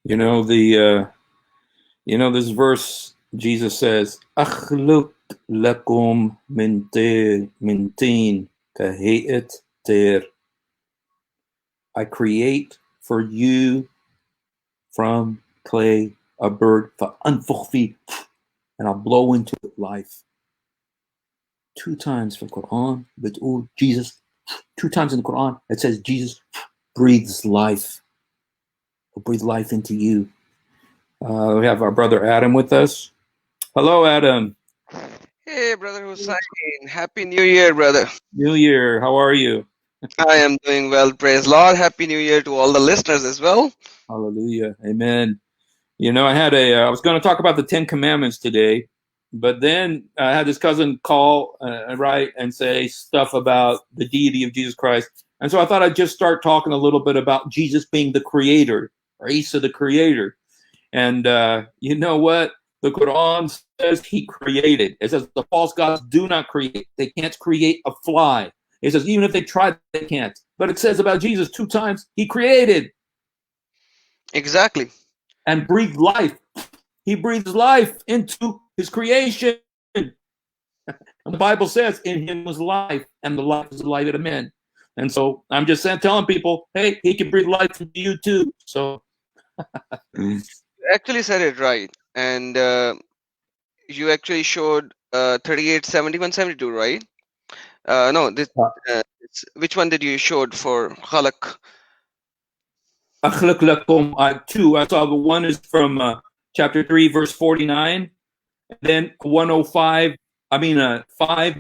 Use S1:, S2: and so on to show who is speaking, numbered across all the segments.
S1: You know this verse. Jesus says, "Akhluq lakum min tin kahayat tir." I create for you from clay a bird, فأنفخ فيه, and I'll blow into it life. 2 times from Quran, but Jesus. 2 times in the Quran it says Jesus breathes life. He'll breathe life into you. We have our brother Adam with us. Hello, Adam.
S2: Hey, brother Hussein. Happy New Year, brother.
S1: New Year. How are you?
S2: I am doing well. Praise Lord. Happy New Year to all the listeners as well.
S1: Hallelujah. Amen. I was going to talk about the 10 Commandments today, but then I had this cousin call, write, and say stuff about the deity of Jesus Christ. And so I thought I'd just start talking a little bit about Jesus being the creator, or Isa the creator. And you know what? The Quran says he created. It says the false gods do not create. They can't create a fly. It says even if they try, they can't. But it says about Jesus 2 times, he created
S2: Exactly.
S1: and breathed life. He breathes life into his creation. And the Bible says in him was life, and the life is the light of the men. And so I'm just telling people, hey, he can breathe life into you too. So
S2: You actually said it right. And you actually showed 38, 71, 72, right? No, which one did you showed for Khalaq?
S1: أخلق لكم 2. I saw the one is from chapter 3, verse 49, and then 105. 5,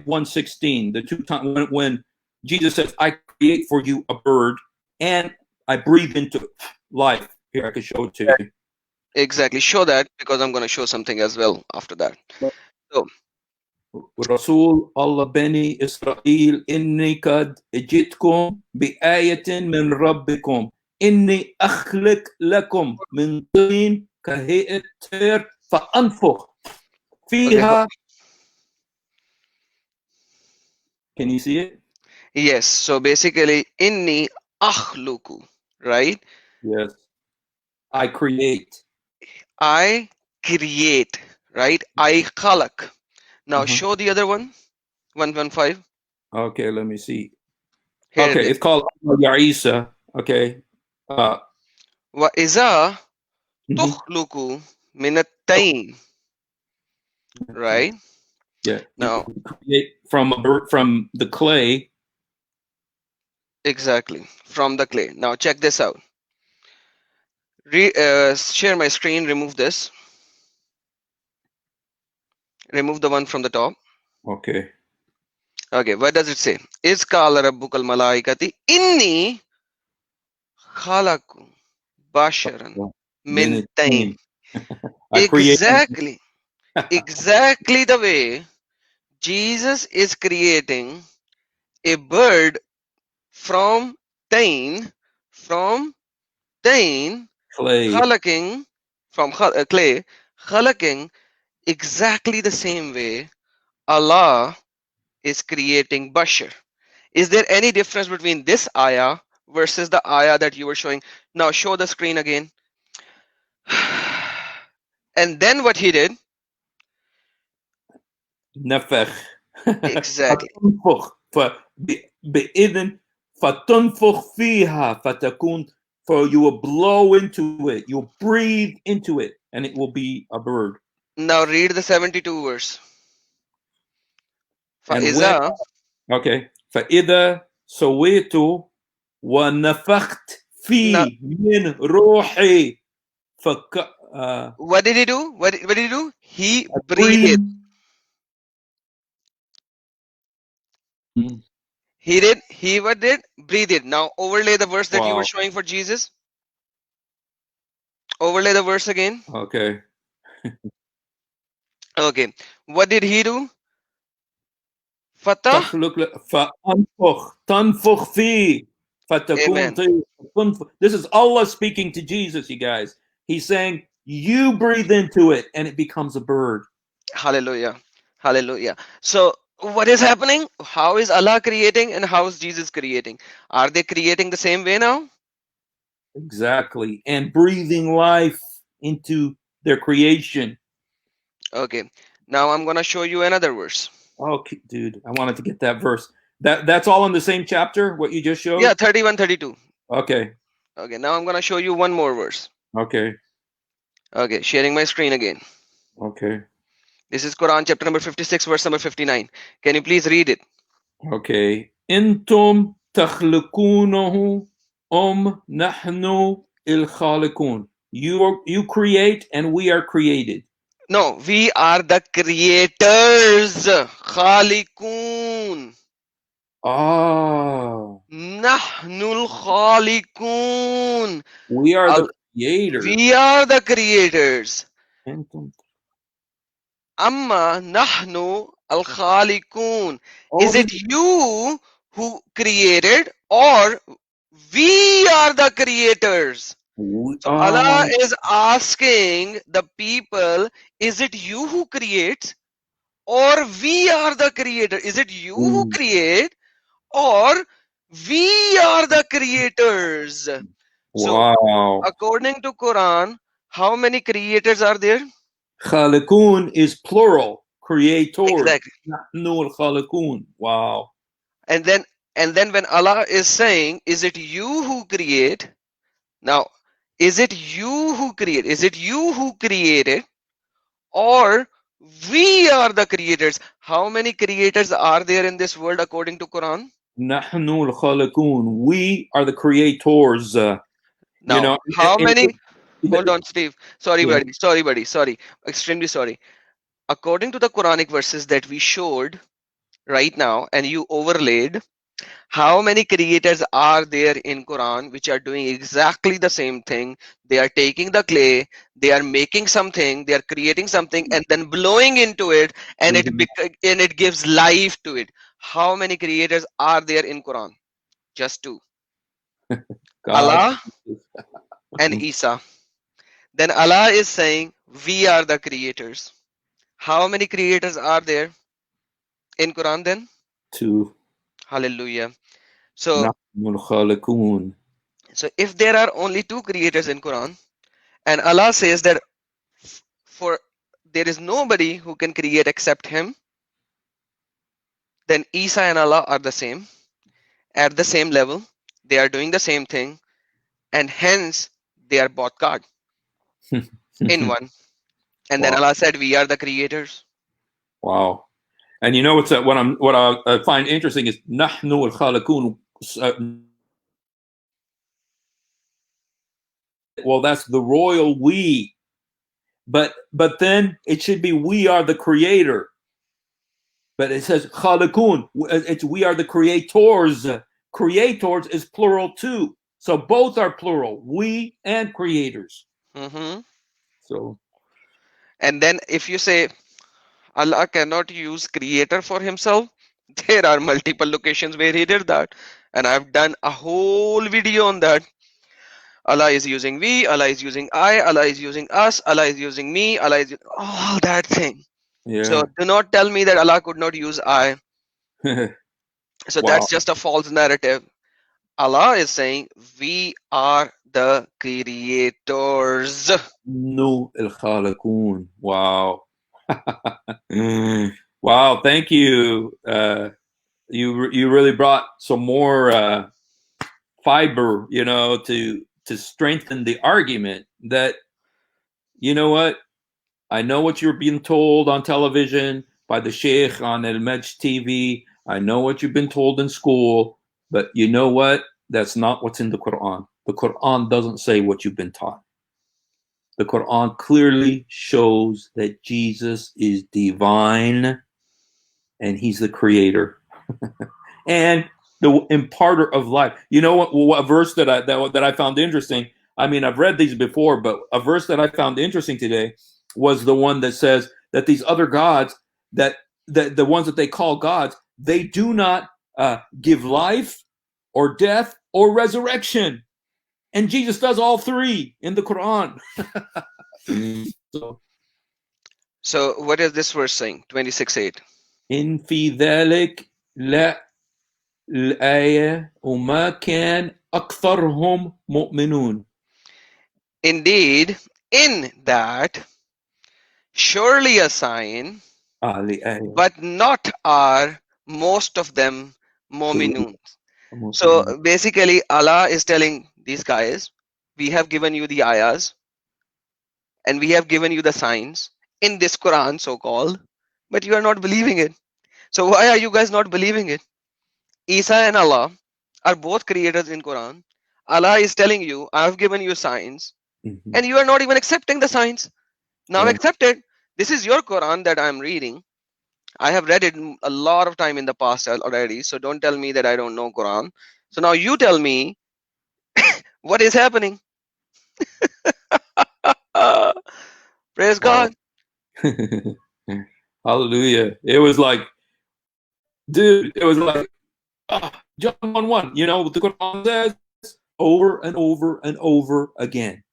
S1: 116. The 2 times when Jesus says, "I create for you a bird, and I breathe into life." Here, I can show it to you.
S2: Exactly. Show that because I'm going to show something as well after that. So,
S1: رسول الله بني إسرائيل إني قد جئتكم بآية من ربكم إني أخلق لكم من طين كهيئة طير فأنفخ فيها. Can you see it?
S2: yes. So basically, inni akhluku, right?
S1: Yes. I create.
S2: I create, right? I khalaq. Now show the other one, 115.
S1: Okay, let me see.
S2: Here it
S1: Okay,
S2: is.
S1: it's called Yarisa. Okay.
S2: Wa iza
S1: Mhm.
S2: tukhluku minatain, right?
S1: Yeah.
S2: Now,
S1: Create from a bird, from the clay.
S2: exactly, from the clay. Now check this out. Share my screen, remove this. Remove the one from the top.
S1: Okay.
S2: Okay, what does it say? Is qala rabbukal malaikati inni khalaqu basharan min tain.
S1: I create.
S2: Exactly the way Jesus is creating a bird from tain, from tain,
S1: Clay.
S2: khalaqing, from clay, khalaqing exactly the same way Allah is creating bashar. Is there any difference between this ayah versus the ayah that you were showing? Now show the screen again. And then what he did?
S1: نفخ.
S2: Exactly.
S1: فتنفخ بإذن فتنفخ فيها فتكون, for you will blow into it, you'll breathe into it, and it will be a bird.
S2: Now read the 72 verse.
S1: And when,
S2: فإذا
S1: okay, فإذا سويت ونفخت
S2: now
S1: في من روحي
S2: what did he do? What did he do? He breathed.
S1: breathe.
S2: He what did? Breathed. Now overlay the verse that you were
S1: Wow.
S2: showing for Jesus. Overlay the verse again.
S1: Okay.
S2: Okay. What did he do? Fatah.
S1: تنفخ فيه فتكون
S2: Amen.
S1: طير. This is Allah speaking to Jesus, you guys. He's saying, you breathe into it and it becomes a bird.
S2: Hallelujah. Hallelujah. So what is happening? How is Allah creating and how is Jesus creating? Are they creating the same way now?
S1: Exactly. And breathing life into their creation.
S2: Okay. Now I'm gonna show you another verse.
S1: Okay, dude, I wanted to get that verse. That's all in the same chapter, what you just showed?
S2: Yeah, 31, 32.
S1: Okay.
S2: Okay, now I'm gonna show you one more verse.
S1: Okay.
S2: Okay, sharing my screen again.
S1: Okay.
S2: This is Quran chapter number 56, verse number 59. Can you please read it?
S1: Okay. Intum takhluqunahu nahnu il-khaliqun. You create and we are created.
S2: No, we are the creators. Khaliqun.
S1: Ah,
S2: Nahnul khaliqun.
S1: we are the creators.
S2: We are the creators.
S1: Intum.
S2: Amma nahnu al khaliqun.
S1: Oh,
S2: Is it you who created or we are the creators? So Allah is asking the people, is it you who creates or we are the creator? Is it you who create or we are the creators? So
S1: wow.
S2: according to Quran, how many creators are there?
S1: Khaliqun is plural. Creators.
S2: Exactly.
S1: Nahnu al-khaliqun. Wow.
S2: And then when Allah is saying, is it you who create? Now, is it you who create? Is it you who created? Or we are the creators? How many creators are there in this world according to Quran?
S1: Nahnu al-khaliqun. We are the creators. You
S2: Now,
S1: know,
S2: how many? Hold
S1: the-
S2: on, Steve. Sorry,
S1: yeah.
S2: buddy. Sorry, buddy. Sorry. Extremely sorry. According to the Quranic verses that we showed right now and you overlaid, how many creators are there in Quran which are doing exactly the same thing? They are taking the clay, they are making something, they are creating something and then blowing into it and
S1: Mhm.
S2: it gives life to it. How many creators are there in Quran? Just two.
S1: God.
S2: Allah and Isa. Then Allah is saying we are the creators. How many creators are there in Quran then?
S1: To
S2: Hallelujah. So
S1: Nahnu al-khaliqun.
S2: if there are only two creators in Quran and Allah says that for there is nobody who can create except him, then Isa and Allah are the same at the same level. They are doing the same thing and hence they are both God in one. And then
S1: Wow.
S2: Allah said we are the creators.
S1: Wow. And you know what I find interesting is Nahnu al-khaliqun. Well, that's the royal we. But then it should be we are the creator. But it says khaliqun. It's we are the creators. Creators is plural too. So both are plural. We and creators.
S2: Mm-hmm.
S1: So
S2: And then if you say Allah cannot use creator for himself, there are multiple locations where he did that. And I've done a whole video on that. Allah is using we, Allah is using I, Allah is using us, Allah is using me, Allah is all that thing. So
S1: yeah.
S2: do not tell me that Allah could not use I. So
S1: Wow.
S2: that's just a false narrative. Allah is saying we are the creators.
S1: No el khaliqun. Wow. Wow. Thank you. You really brought some more fiber, to strengthen the argument that, you know what, I know what you're being told on television by the Sheikh on El Mej TV. I know what you've been told in school, but you know what? That's not what's in the Quran. The Quran doesn't say what you've been taught. The Quran clearly shows that Jesus is divine and he's the creator and the imparter of life. You know what verse that I found interesting? I mean, I've read these before, but a verse that I found interesting today was the one that says that these other gods, that the ones that they call gods, they do not give life or death or resurrection. And Jesus does all three in the Quran.
S2: So what is this verse saying? 26:8.
S1: إن في ذلك الآية وما كان أكثرهم مؤمنون.
S2: Indeed, in that, surely a sign, but not are most of them mu'minun. So basically, Allah is telling these guys, we have given you the ayahs and we have given you the signs in this Quran, so called, but you are not believing it. So why are you guys not believing it? Isa and Allah are both creators in Quran. Allah is telling you, I have given you signs, and you are not even accepting the signs. Now
S1: Yeah.
S2: accept it. This is your Quran that I am reading. I have read it a lot of time in the past already, so don't tell me that I don't know Quran. So now you tell me what is happening. Praise
S1: Wow.
S2: God.
S1: Hallelujah. It was like, dude, it was like, John 1:1, you know, what the Quran says over and over and over again.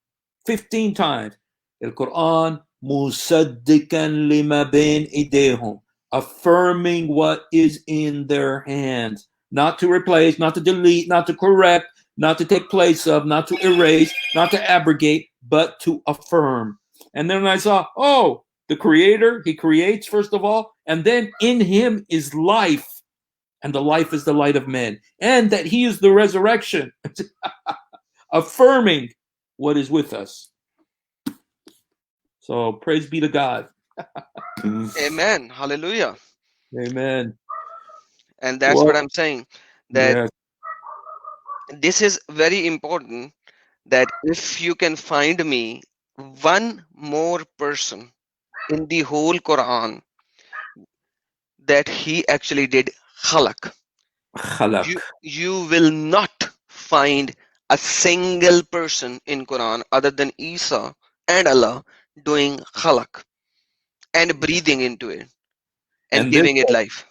S1: 15 times. El Quran musaddikan lima bain idehum, affirming what is in their hands, not to replace, not to delete, not to correct, not to take place of, not to erase, not to abrogate, but to affirm. And then I saw, oh, the creator, he creates first of all, and then in him is life, and the life is the light of men, and that he is the resurrection, affirming what is with us. So praise be to God.
S2: Amen. Hallelujah.
S1: Amen.
S2: And that's
S1: Well,
S2: what I'm saying. That
S1: yes.
S2: this is very important, that if you can find me one more person in the whole Quran that he actually did khalaq,
S1: Khalaq.
S2: you will not find a single person in Quran other than Isa and Allah doing khalaq and breathing into it and
S1: And this
S2: giving it life.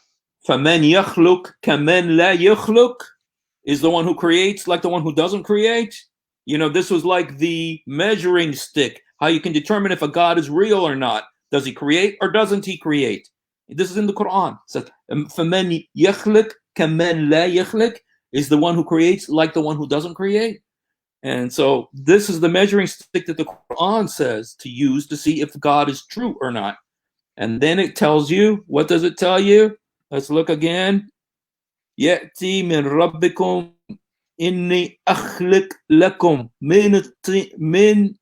S1: فَمَنْ يَخْلُقْ كَمَنْ لَا يَخْلُقْ is the one who creates like the one who doesn't create. You know, this was like the measuring stick, how you can determine if a God is real or not. Does he create or doesn't he create? This is in the Quran. It says, فَمَنْ يَخْلُقْ كَمَنْ لَا يَخْلُقْ is the one who creates like the one who doesn't create. And so this is the measuring stick that the Quran says to use to see if God is true or not. And then it tells you, what does it tell you? Let's look again. يأتي من ربكم إني أخلق لكم من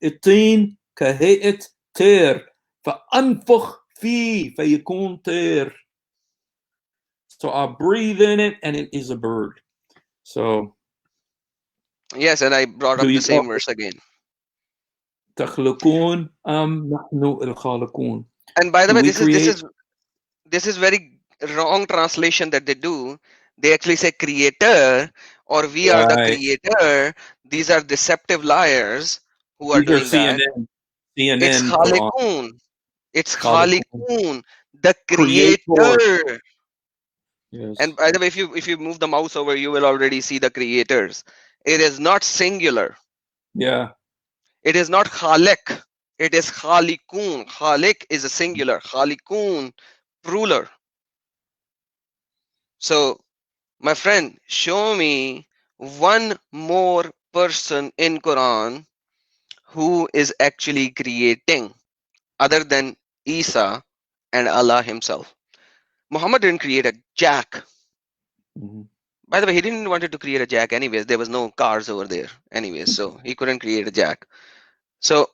S1: الطين كهيئة طير فأنفخ فيه فيكون طير. So I'll breathe in it and it is a bird. So
S2: Yes, and I brought
S1: do
S2: up
S1: you
S2: the same verse again.
S1: تخلقون أم نحن الخالقون?
S2: And by the
S1: Do
S2: way,
S1: we
S2: this is this
S1: create?
S2: is this is very wrong translation that they do. They actually say creator or we are the
S1: Right.
S2: creator. These are deceptive liars who are
S1: These are
S2: doing that. It's
S1: CNN Quran.
S2: Khaliqun. It's
S1: Khaliqun.
S2: Khaliqun, the
S1: Creator.
S2: creator.
S1: Yes.
S2: And by the way, if you move the mouse over, you will already see the creators. It is not singular.
S1: Yeah.
S2: It is not Khaliq. It is Khaliqun. Khaliq is a singular. Khaliqun, ruler. So, my friend, show me one more person in Quran who is actually creating other than Isa and Allah himself. Muhammad didn't create a jack.
S1: Mhm.
S2: By the way, he didn't wanted to create a jack anyways. There was no cars over there anyways, so he couldn't create a jack. So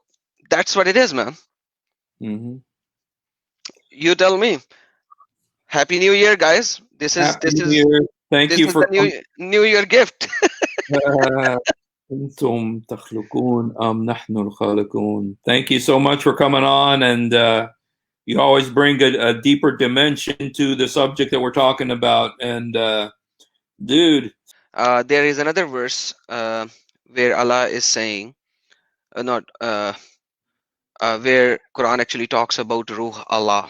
S2: that's what it is, man.
S1: Mhm.
S2: You tell me. Happy New Year, guys. This is
S1: Happy
S2: this
S1: New
S2: is
S1: Year. Thank
S2: this
S1: you
S2: is
S1: for
S2: the new year gift.
S1: أنتم تخلقون أم نحن الخالقون. Thank you so much for coming on, and you always bring a deeper dimension to the subject that we're talking about. And dude,
S2: There is another verse where Allah is saying, not where Quran actually talks about Ruh Allah,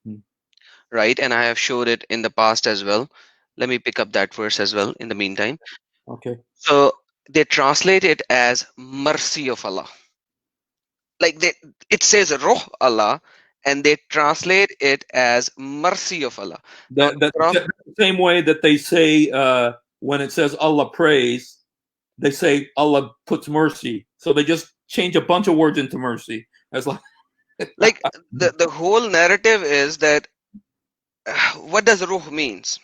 S1: Mhm.
S2: right? And I have showed it in the past as well. Let me pick up that verse as well in the meantime.
S1: Okay.
S2: So they translate it as mercy of Allah. Like it says Ruh Allah, and they translate it as mercy of Allah. Now,
S1: That's the same way that they say when it says Allah prays, they say Allah puts mercy. So they just change a bunch of words into mercy. That's
S2: Like the whole narrative is that what does ruh means?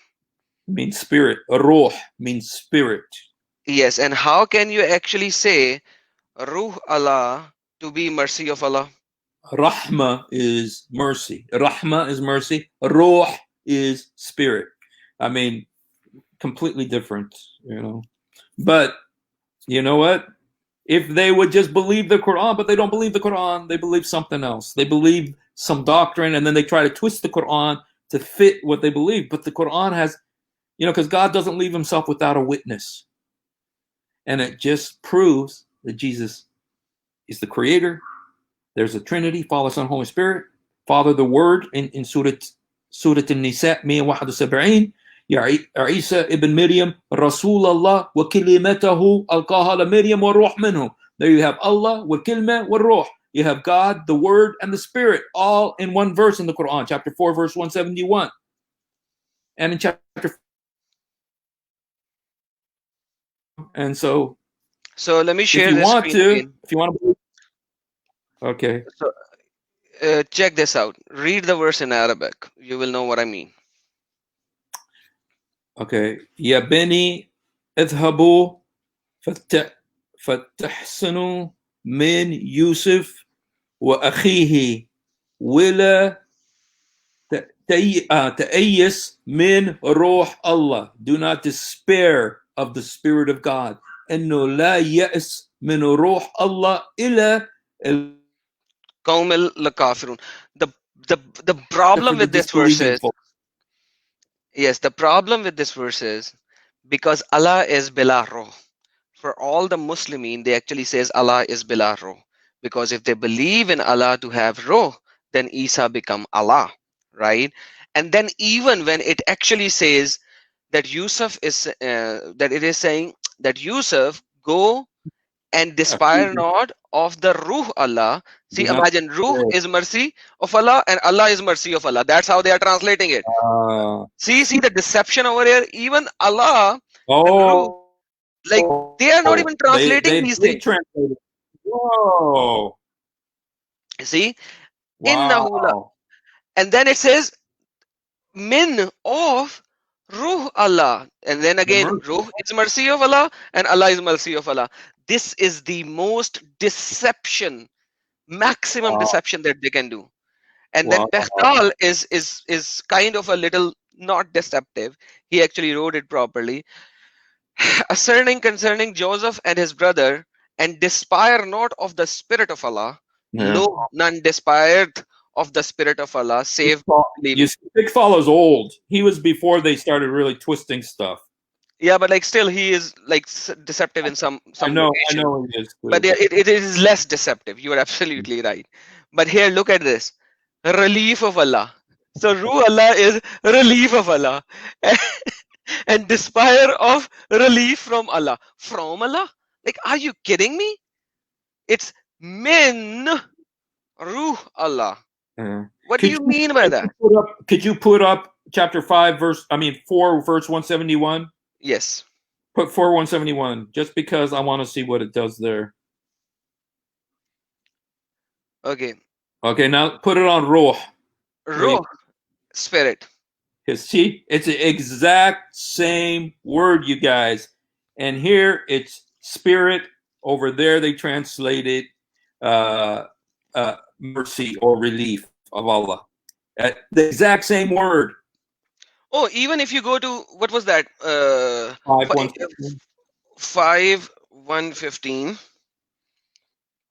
S1: means spirit. Ruh means spirit.
S2: Yes, and how can you actually say ruh Allah to be mercy of Allah?
S1: Rahma is mercy. Rahma is mercy. Ruh is spirit. I mean, completely different, But you know what? If they would just believe the Quran, but they don't believe the Quran, they believe something else. They believe some doctrine, and then they try to twist the Quran to fit what they believe. But the Quran has, because God doesn't leave himself without a witness. And it just proves that Jesus is the creator. There's a Trinity, Father, Son, Holy Spirit. Father, the Word in Surah An-Nisa 171. Isa ibn Maryam, Rasulullah wa kalimatahu alqaha la Maryam wa ruh minhu. There you have Allah wa kilma wa ruh. You have God, the Word, and the Spirit, all in one verse in the Quran, chapter 4, verse 171. And in chapter. And so
S2: let me share
S1: if you
S2: this
S1: want
S2: screen.
S1: to, okay.
S2: So check this out. Read the verse in Arabic. You will know what I mean.
S1: Okay. Ya bani اذهبوا فتحسنوا من يوسف وأخيه ولا تأيس من روح Allah. Do not despair of the Spirit of God. إنه لا يأس من روح الله إلا
S2: قوم الكافرون. The problem with this verse is, yes, the problem with this verse is because Allah is bila ruh. For all the Muslimin, they actually says Allah is bila ruh. Because if they believe in Allah to have ruh, then Isa become Allah, right? And then even when it actually says that Yusuf is, that it is saying that Yusuf go and despair not of the ruh Allah. See, imagine ruh is mercy of Allah and Allah is mercy of Allah. That's how they are translating it. See the deception over here. Even Allah and ruh, like they are not even translating these things.
S1: Whoa.
S2: See,
S1: wow.
S2: And then it says min of ruh Allah, and then again ruh is mercy of Allah and Allah is mercy of Allah. This is the most deception, maximum deception that they can do. And then Bechtal is kind of a little not deceptive. He actually wrote it properly. Asserting concerning Joseph and his brother, and despair not of the Spirit of Allah. Lo, none despaired of the Spirit of Allah, save
S1: Bechtal is old. He was before they started really twisting stuff.
S2: Yeah, but like still he is like deceptive in some
S1: I know he is too.
S2: But it is less deceptive. You are absolutely right. But here, look at this. Relief of Allah. So Ruh Allah is relief of Allah. And despair of relief from Allah. From Allah? Like, are you kidding me? It's min Ruh Allah. What do you mean by that?
S1: Could you put up chapter 4 verse 171?
S2: Yes.
S1: Put 4:171 just because I want to see what it does there.
S2: Okay.
S1: Okay, now put it on Ruh.
S2: Ruh, spirit.
S1: See, it's the exact same word, you guys. And here it's spirit. Over there they translated mercy or relief of Allah. The exact same word.
S2: Oh, even if you go to, what was that? 5:115.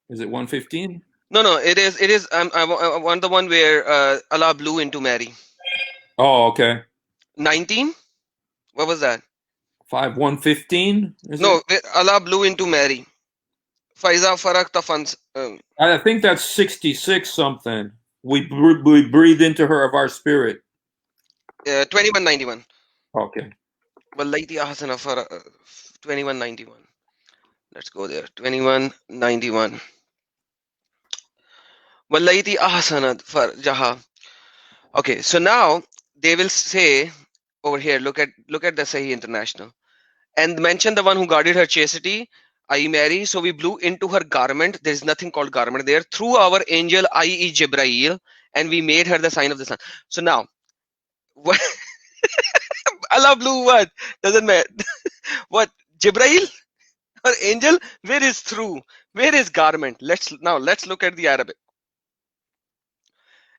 S1: Is it 115?
S2: No, it is. I want the one where Allah blew into Mary.
S1: Oh, okay.
S2: 19. What was that?
S1: 5:115.
S2: No, Allah blew into Mary. Faiza farakta fans.
S1: I think that's 66 something. We breathe into her of our spirit.
S2: 2191.
S1: Okay.
S2: Wallaiti ahsana 2191. Let's go there. 2191. Wallaiti ahsana farjaha. Okay, so now they will say over here, look at the Sahih International, and mention the one who guarded her chastity. I Mary, so we blew into her garment. There is nothing called garment there. Through our angel, i.e. Jibrail, and we made her the sign of the sun. So now, what Allah blew what? Doesn't matter. What? Jibrail or angel? Where is through? Where is garment? Let's look at the Arabic.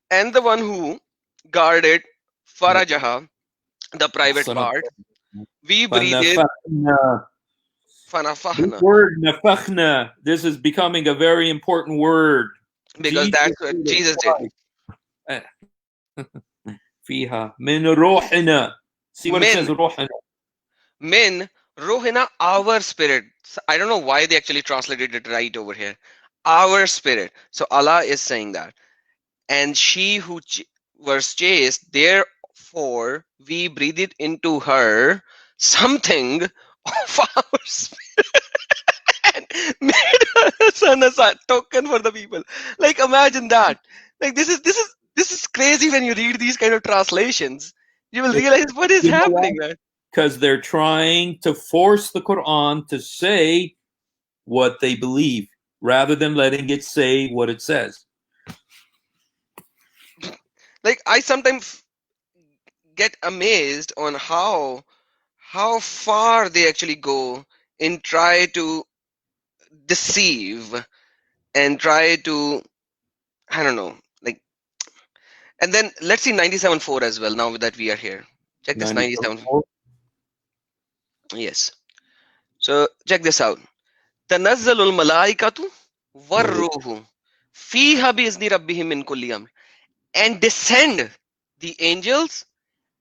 S2: And the one who guarded Farajaha, the private part, we breathed
S1: فَنَفَخْنَا. This
S2: fanafahna,
S1: word nafakhna, this is becoming a very important word.
S2: because that's what Jesus did.
S1: فيها من روحنا. See what it says,
S2: Min,
S1: روحنا.
S2: min, rohina, our spirit. I don't know why they actually translated it right over here. Our spirit. So Allah is saying that. And she who was chaste, therefore we breathed into her something of our spirit and made her a token for the people. Like imagine that. Like this is crazy when you read these kind of translations. You will realize what is happening, man.
S1: Because they're trying to force the Quran to say what they believe rather than letting it say what it says.
S2: Like I sometimes get amazed on how far they actually go in try to deceive and try to, I don't know, like. And then let's see 97.4 as well, now that we are here. Check this 97. Yes. So check this out. Tanazzalul malaikatu warruhu fiha bi'izni rabbihim min kulli amr. And descend the angels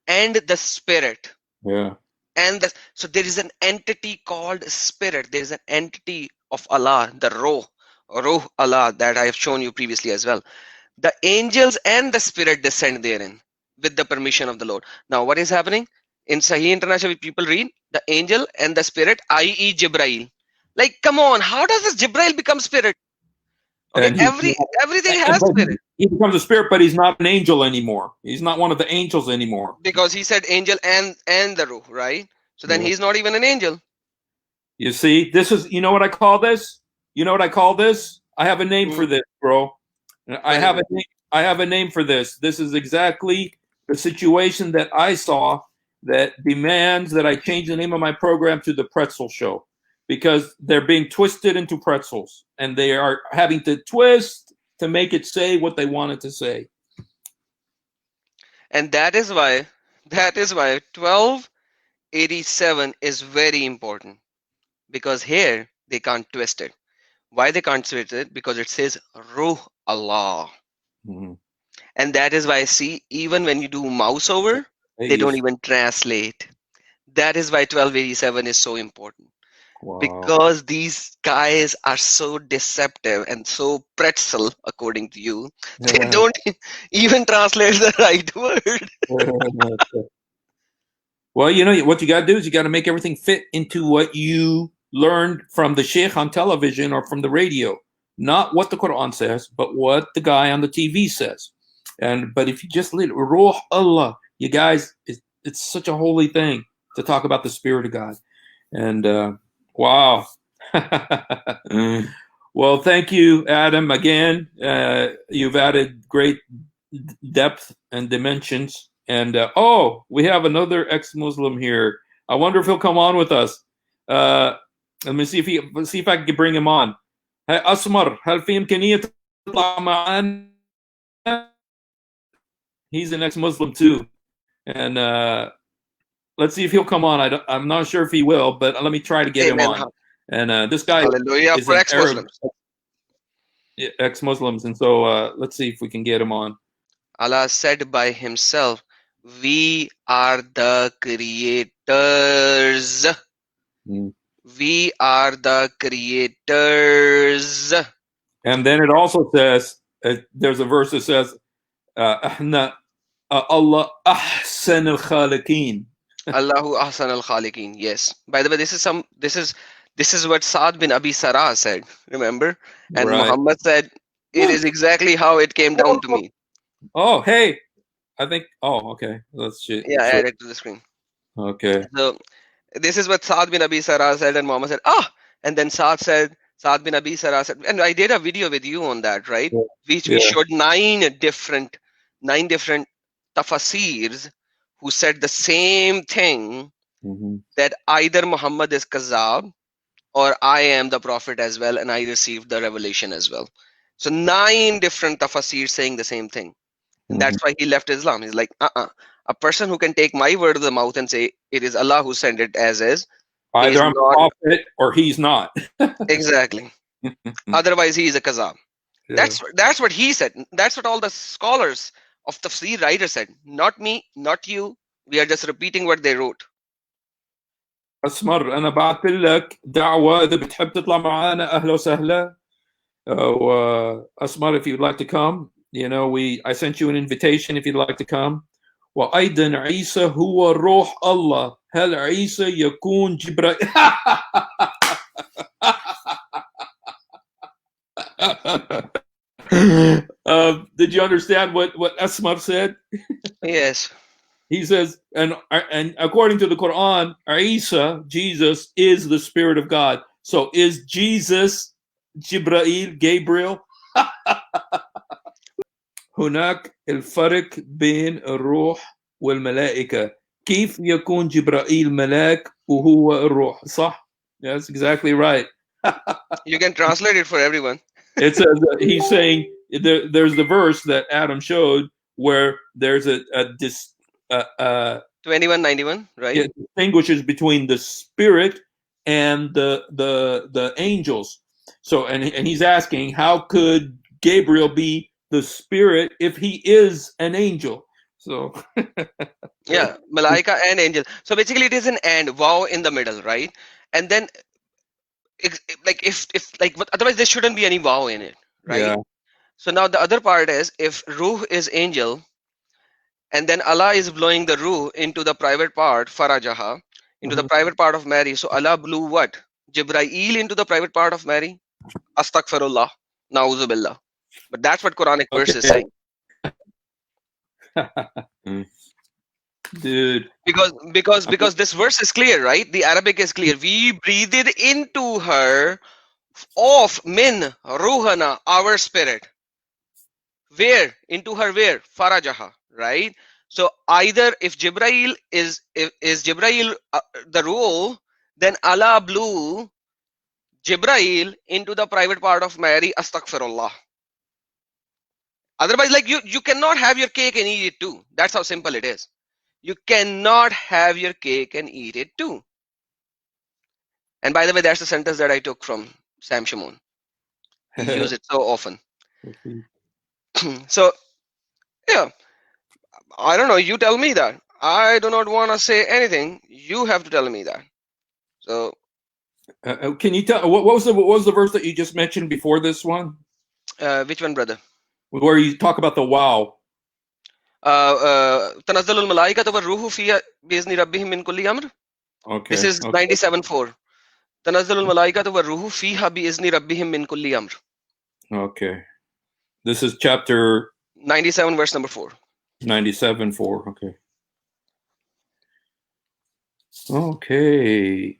S2: and the spirit.
S1: Yeah.
S2: And so there is an entity called spirit. There is an entity of Allah, the Ruh Allah, that I have shown you previously as well. The angels and the spirit descend therein with the permission of the Lord. Now what is happening? In Sahih International, people read the angel and the spirit, i.e. Jibrail. Like, come on, how does this Jibrail become spirit? Okay, everything has spirit.
S1: He becomes a spirit, but he's not an angel anymore. He's not one of the angels anymore.
S2: Because he said angel and the Ruh, right? So then he's not even an angel.
S1: You see, this is, you know what I call this? You know what I call this? I have a name for this, bro. I have a name for this. This is exactly the situation that I saw that demands that I change the name of my program to the Pretzel Show, because they're being twisted into pretzels and they are having to twist to make it say what they want it to say.
S2: And that is why 1287 is very important, because here they can't twist it. Why they can't twist it? Because it says Ruh Allah. Mm-hmm. And that is why, see, even when you do mouse over, they don't even translate. That is why 1287 is so important. Wow. Because these guys are so deceptive and so pretzel, according to you, they don't even translate the right word.
S1: Well, you know, what you got to do is you got to make everything fit into what you learned from the sheikh on television or from the radio. Not what the Quran says, but what the guy on the TV says. But if you just let Ruh Allah, you guys, it's such a holy thing to talk about the Spirit of God. And wow. Well, thank you, Adam. Again, you've added great depth and dimensions. And we have another ex-Muslim here. I wonder if he'll come on with us. Let me see if I can bring him on. Hey, Asmar, هل في إمكانية تطلع معانا؟ He's an ex-Muslim too, and let's see if he'll come on. I'm not sure if he will, but let me try to get him on. And this guy is
S2: for ex-Muslims.
S1: Ex-Muslims, and so let's see if we can get him on.
S2: Allah said by himself, "We are the creators. We are the creators."
S1: And then it also says, there's a verse that says, Allah ahsan al-khaliqeen.
S2: Allahu ahsan al-khaliqeen. Yes. By the way, this is what Saad bin Abi Sarah said. Remember? And Muhammad said, "It is exactly how it came down to me."
S1: Oh, hey. I think. Oh, okay. Let's see.
S2: Yeah, add it to the screen.
S1: Okay.
S2: So this is what Saad bin Abi Sarah said, and Muhammad said, And then Saad bin Abi Sarah said, and I did a video with you on that, right?
S1: Yeah.
S2: We
S1: Yeah.
S2: showed nine different tafasirs who said the same thing, that either Muhammad is Kazab or I am the prophet as well, and I received the revelation as well. So 9 different tafasir saying the same thing. And that's why he left Islam. He's like, a person who can take my word of the mouth and say it is Allah who sent it as is
S1: Either I'm a
S2: not
S1: prophet or he's not.
S2: exactly. Otherwise, he is a Kazab.
S1: Yeah.
S2: That's what he said. That's what all the scholars of tafsir writers said. Not me, not you. We are just repeating what they wrote.
S1: أسمر أنا بعت لك دعوة إذا بتحب تطلع معانا أهلا وسهلا. أسمر, if you'd like to come, you know, I sent you an invitation if you'd like to come. وأيضا عيسى هو روح الله. هل عيسى يكون جبرائيل؟ Did you understand what Asmar said?
S2: Yes.
S1: He says, and according to the Quran, Isa, Jesus, is the Spirit of God. So is Jesus Jibreel, Gabriel? هناك الفرق بين الروح والملائكة. كيف يكون جبرائيل ملاك وهو الروح؟ صح? That's exactly right.
S2: You can translate it for everyone.
S1: It says he's saying there's the verse that Adam showed where there's a
S2: 2191, right?
S1: It distinguishes between the spirit and the angels. So and he's asking, how could Gabriel be the spirit if he is an angel? So
S2: Yeah, Malaika and angel. So basically it is an and, wow in the middle, right? And then like if like, but otherwise there shouldn't be any wow in it, right?
S1: yeah.
S2: So now the other part is, if ruh is angel and then Allah is blowing the ruh into the private part, Farajaha, into the private part of Mary. So Allah blew what? Jibraeel into the private part of Mary? Astaghfirullah. Na'uzubillah. But that's what Quranic verse is saying.
S1: Dude.
S2: Because this verse is clear, right? The Arabic is clear. We breathed into her of min ruhana, our spirit. Where? Into her where? Farajaha, right? So either if Jibrail is Jibrail the ruh, then Allah blew Jibrail into the private part of Mary. Astaghfirullah. Otherwise, like you cannot have your cake and eat it too. That's how simple it is. You cannot have your cake and eat it too. And by the way, that's the sentence that I took from Sam Shimon. He used it so often. So, yeah, I don't know. You tell me that. I do not want to say anything. You have to tell me that. So,
S1: can you tell what was the verse that you just mentioned before this one?
S2: Which one, brother?
S1: Where you talk about the wow.
S2: تنزل الملائكة والروح فيها بإذن ربهم من كل أمر.
S1: Okay.
S2: This is 97:4. تنزل الملائكة والروح فيها بإذن ربهم من كل أمر.
S1: Okay. This is chapter
S2: 97, verse number 4.
S1: 97:4. Okay. Okay.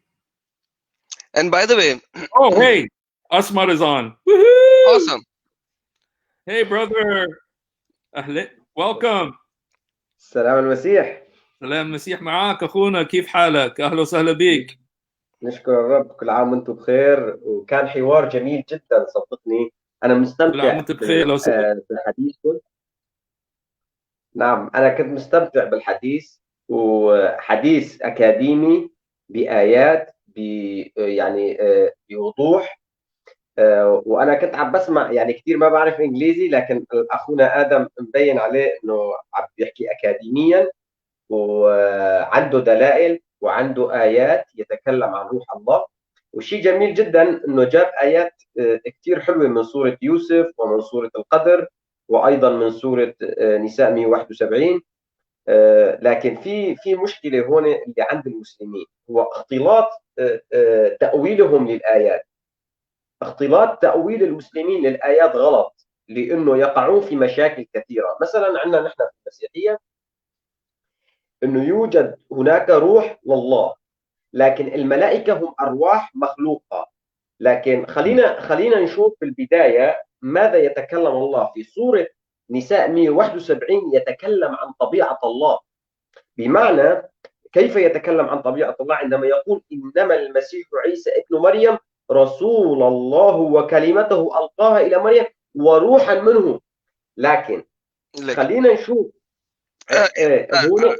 S2: And by the way,
S1: oh hey, Asmat is on. Woohoo!
S2: Awesome.
S1: Hey brother, welcome.
S3: سلام المسيح.
S1: سلام المسيح معاك اخونا، كيف حالك؟ اهلا وسهلا بك.
S3: نشكر الرب، كل عام وانتم بخير، وكان حوار جميل جدا صدقني. انا مستمتع بالحديث. نعم انا كنت مستمتع بالحديث، وحديث اكاديمي بايات يعني بوضوح. وانا كنت عم بسمع، يعني كثير ما بعرف انجليزي، لكن اخونا ادم مبين عليه انه عم بيحكي اكاديميا وعنده دلائل وعنده آيات يتكلم عن روح الله. وشيء جميل جدا انه جاب آيات كثير حلوة من سورة يوسف ومن سورة القدر وايضا من سورة نساء 171. لكن في مشكلة هون اللي عند المسلمين، هو اختلاط تأويلهم للآيات. اختلاط تأويل المسلمين للآيات غلط، لانه يقعون في مشاكل كثيرة. مثلا عندنا نحن في المسيحية انه يوجد هناك روح لله، لكن الملائكه هم ارواح مخلوقه. لكن خلينا نشوف في البداية ماذا يتكلم الله في سورة نساء 171. يتكلم عن طبيعة الله، بمعنى كيف يتكلم عن طبيعة الله عندما يقول إنما المسيح عيسى ابن مريم رسول الله وكلمته ألقاها إلى مريم وروحا منه. لكن خلينا نشوف هنا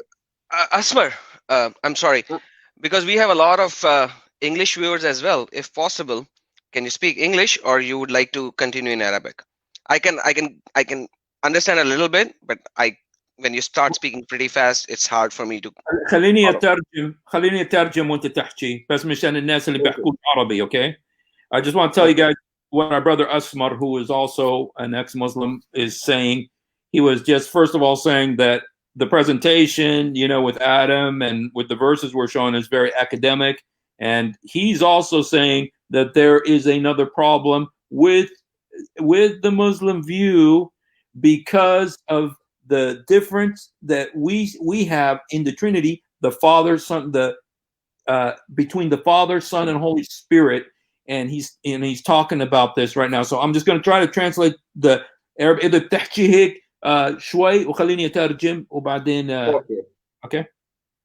S2: Asmar, I'm sorry, because we have a lot of English viewers as well. If possible, can you speak English, or you would like to continue in Arabic? I can understand a little bit, but when you start speaking pretty fast, it's hard for me to.
S1: خليني أترجم وأنت تحكي بس مشان الناس اللي بيحكوا عربي. Okay, I just want to tell you guys what our brother Asmar, who is also an ex-Muslim, is saying. He was just first of all saying that the presentation, with Adam and with the verses we're showing is very academic. And he's also saying that there is another problem with the Muslim view because of the difference that we have in the Trinity, the Father, Son, between the Father, Son, and Holy Spirit. And he's talking about this right now. So I'm just going to try to translate the Arabic. إذا بتحكي هيك شوي وخليني أترجم وبعدين.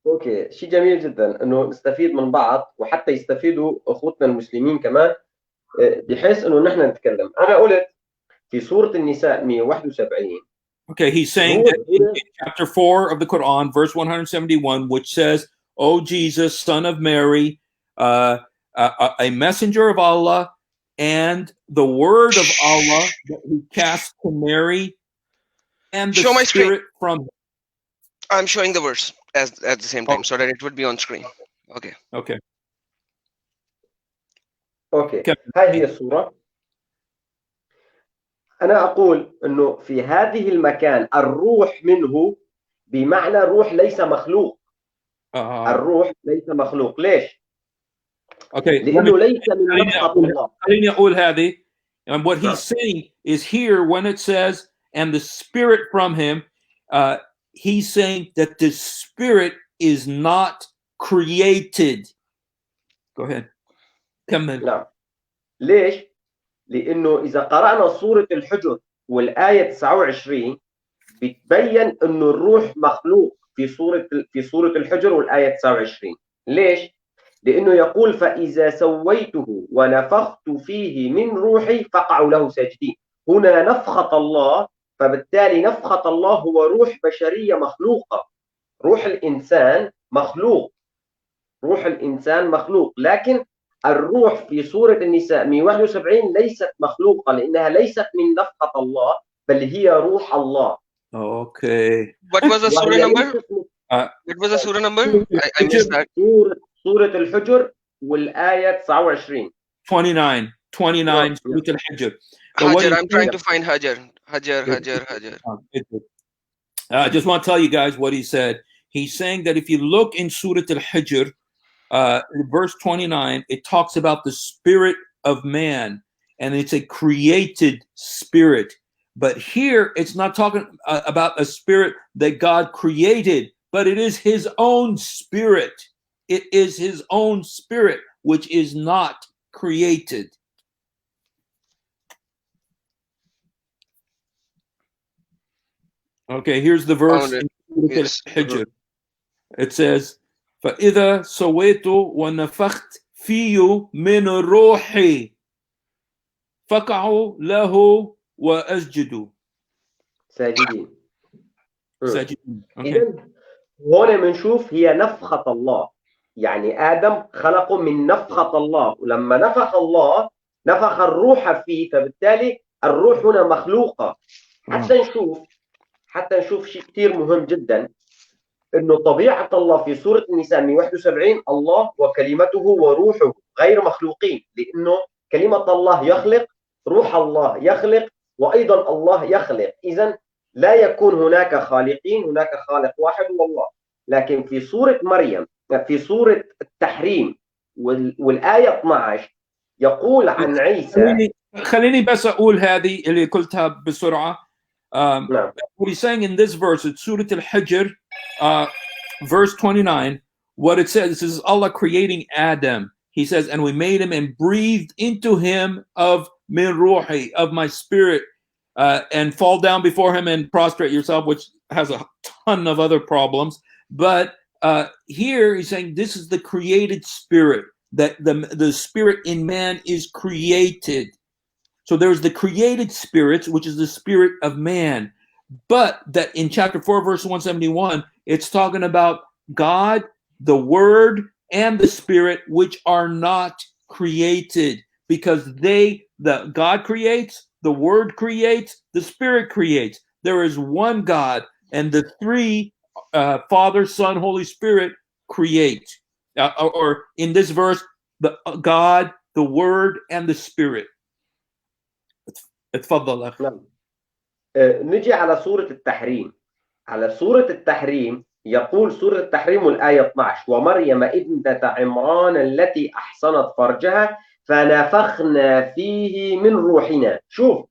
S3: اوكي شيء جميل جدا انه نستفيد من بعض، وحتى يستفيدوا اخوتنا المسلمين كمان، بحيث انه نحن نتكلم. انا قلت في سورة النساء 171.
S1: Okay, he's saying that in chapter 4 of the Quran, verse 171, which says, "O Jesus, son of Mary, a messenger of Allah, and the word of Allah that he cast to Mary, and the
S2: Show my
S1: Spirit
S2: screen.
S1: from."
S2: I'm showing the verse at the same time, so that it would be on screen. Okay.
S3: هاي هي الصورة. أنا أقول أنه في هذه المكان الروح منه بمعنى الروح ليس مخلوق. الروح ليس مخلوق. ليش؟ لأنه ليس من نفخة الله.
S1: خليني أقول هذه. And what he's saying is here when it says, "and the Spirit from him," he's saying that the Spirit is not created. Go ahead. كمل.
S3: نعم. ليش؟ لأنه إذا قرأنا سورة الحجر والآية 29 بتبين أنه الروح مخلوق في سورة الحجر والآية 29. ليش؟ لأنه يقول فإذا سويته ونفخت فيه من روحي فقعوا له ساجدين. هنا نفخة الله، فبالتالي نفخة الله هو روح بشرية مخلوقة. روح الإنسان مخلوق، لكن الروح في سورة النساء 171 ليست مخلوقة، لأنها ليست من نفخة الله بل هي روح الله.
S1: Okay.
S2: What was the surah number? What was the surah number? I missed that.
S3: سورة الحجر والآية 29.
S1: 29 سورة الحجر.
S2: Hajar, I'm trying to find Hajar.
S1: I just want to tell you guys what he said. He's saying that if you look in Surah Al-Hijr, verse 29, it talks about the spirit of man, and it's a created spirit. But here, it's not talking about a spirit that God created, but it is his own spirit. It is his own spirit, which is not created. Okay, here's the verse in Hijr. It says, فَإِذَا سَوَيْتُ وَنَفَخْتُ فِيهِ مِنْ رُوحِي فَقَعُوا لَهُ وَأَسْجُدُوا.
S3: ساجدين.
S1: Okay.
S3: هون بنشوف هي نفخة الله، يعني آدم خلقه من نفخة الله، ولما نفخ الله نفخ الروح فيه، فبالتالي الروح هنا مخلوقة. حتى نشوف شيء كثير مهم جدا، انه طبيعة الله في سورة النساء 171 الله وكلمته وروحه غير مخلوقين، لانه كلمة الله يخلق، روح الله يخلق، وايضا الله يخلق. اذا لا يكون هناك خالقين، هناك خالق واحد هو الله. لكن في سورة مريم، في سورة التحريم والآية 12 يقول عن عيسى.
S1: خليني بس أقول هذه اللي قلتها بسرعة. What he's saying in this verse, it's Surah Al-Hijr, verse 29. What it says is Allah creating Adam. he says, and we made him and breathed into him of min ruhi, of my spirit, and fall down before him and prostrate yourself, which has a ton of other problems. But here he's saying this is the created spirit, that the spirit in man is created. So there's the created spirits, which is the spirit of man. But that in chapter 4, verse 171, it's talking about God, the Word, and the Spirit, which are not created, because God creates, the Word creates, the Spirit creates. There is one God, and the three, Father, Son, Holy Spirit, create. Or in this verse, the God, the Word, and the Spirit. اتفضل أخي.
S3: نعم. نجي على سورة التحريم. على سورة التحريم يقول سورة التحريم والآية 12: ومريم ابنة عمران التي أحصنت فرجها فنفخنا فيه من روحنا. شوف،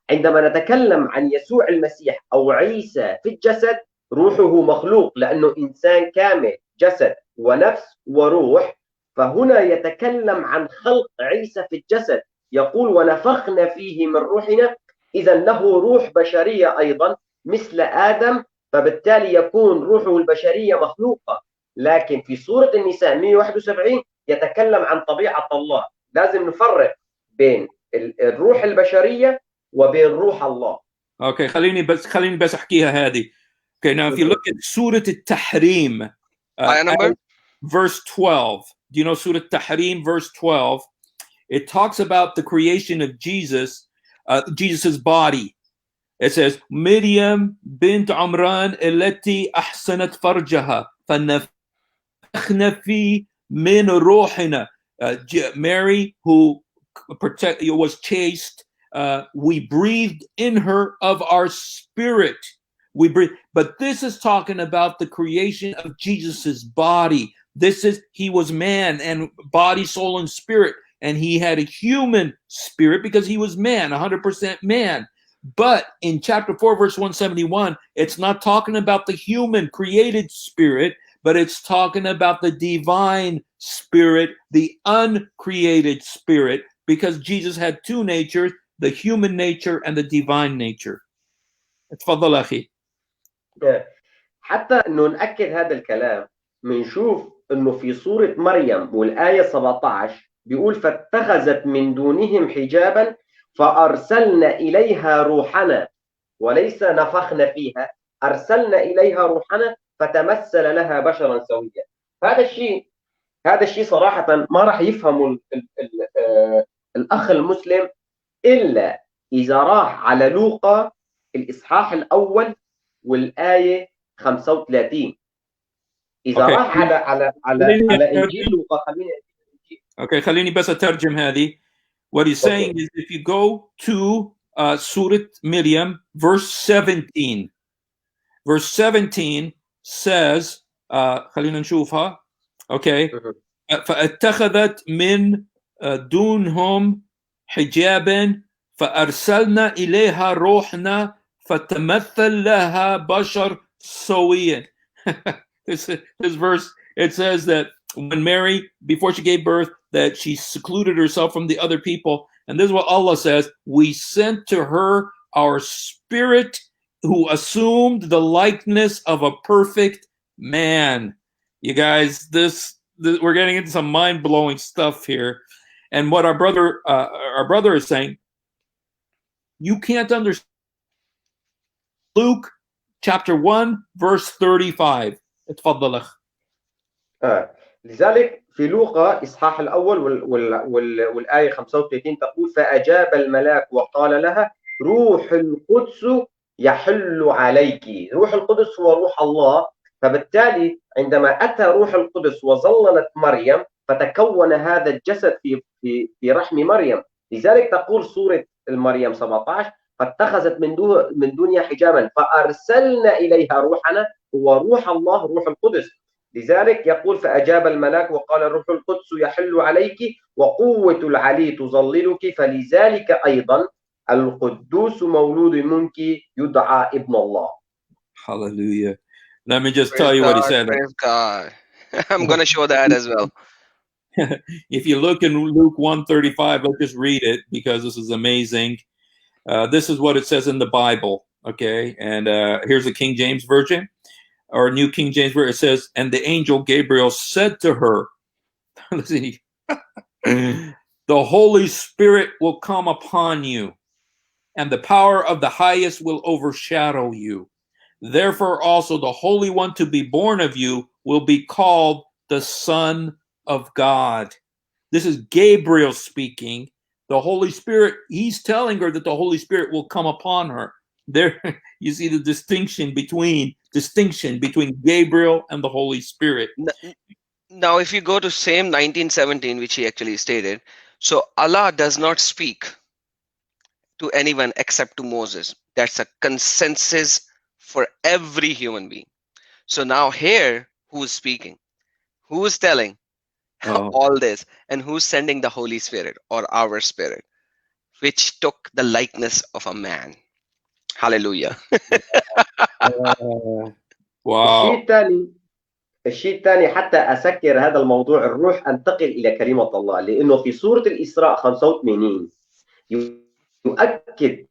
S3: عندما نتكلم عن يسوع المسيح أو عيسى في الجسد، روحه مخلوق لأنه إنسان كامل، جسد ونفس وروح. فهنا يتكلم عن خلق عيسى في الجسد، يقول ونفخنا فيه من روحنا، إذا له روح بشرية أيضا مثل آدم، فبالتالي يكون روحه البشرية مخلوقة. لكن في سورة النساء 171 يتكلم عن طبيعة الله. لازم نفرق بين الروح البشرية وبين روح الله.
S1: Okay, خليني بس احكيها هذه. Okay, now if you look at Surah At-Tahrim, verse 12. Do you know Surah At-Tahrim, verse 12? It talks about the creation of Jesus, Jesus's body. It says, Miriam bint Amran التي أحسنت فرجها فنفخنا في من روحنا. Mary, who was chaste, we breathed in her of our spirit. We breathe. But this is talking about the creation of Jesus's body. He was man, and body, soul, and spirit. And he had a human spirit because he was man, 100% man. But in chapter 4, verse 171, it's not talking about the human created spirit, but it's talking about the divine spirit, the uncreated spirit, because Jesus had two natures, the human nature and the divine nature. اتفضل أخي.
S3: حتى انه نأكد هذا الكلام، منشوف انه في سورة مريم والآية 17 بيقول فاتخذت من دونهم حجابا فأرسلنا إليها روحنا، وليس نفخنا فيها، أرسلنا إليها روحنا فتمثل لها بشرا سويا. هذا الشيء صراحة ما راح يفهمه الأخ المسلم إلا إذا راح على لوقا الإصحاح الأول والآية 35. إذا راح على إنجيل لوقا.
S1: خليني بس أترجم هذه. What he's saying is, if you go to Surah Miriam, verse 17. Verse 17 says, خلينا نشوفها. Okay. فاتخذت من دونهم حجابا فأرسلنا إليها روحنا فتمثل لها بشر سويا. This verse, it says that when Mary, before she gave birth, that she secluded herself from the other people. And this is what Allah says: we sent to her our spirit who assumed the likeness of a perfect man. You guys, this we're getting into some mind-blowing stuff here. And what our brother is saying, you can't understand. Luke chapter 1 verse 35. اتفضل أخ.
S3: لذلك في لوقا إصحاح الأول والآية 35 تقول فأجاب الملاك وقال لها روح القدس يحل عليك. روح القدس هو روح الله. فبالتالي عندما أتى روح القدس وظللت مريم فتكون هذا الجسد في رحم مريم. لذلك تقول سورة المريم 17 فاتخذت من دونها حجابا فأرسلنا إليها روحنا، هو روح الله، روح القدس. لذلك يقول فأجاب الملاك وقال الروح القدس يحل عليك وقوة العلي تظللك، فلذلك أيضا القدوس مولود منك يدعى ابن الله.
S1: Hallelujah. Let me just tell you what he said.
S2: Praise God. I'm going to show that as well.
S1: If you look in Luke 1:35, let's just read it because this is amazing. This is what it says in the Bible, okay? And here's the King James Version, or New King James Version. It says, and the angel Gabriel said to her, listen, the Holy Spirit will come upon you, and the power of the highest will overshadow you. Therefore also the Holy One to be born of you will be called the Son of God. This is Gabriel speaking. The Holy Spirit, he's telling her that the Holy Spirit will come upon her. There, you see the distinction between Gabriel and the Holy Spirit.
S2: Now, if you go to same 1917, which he actually stated, so Allah does not speak to anyone except to Moses. That's a consensus for every human being. So now here, who's speaking? Who is telling all this? And who's sending the Holy Spirit, or our spirit, which took the likeness of a man? Hallelujah.
S1: Wow.
S3: الشيء الثاني حتى أسكر هذا الموضوع الروح أنتقل إلى كلمة الله، لأنه في سورة الإسراء 85 يؤكد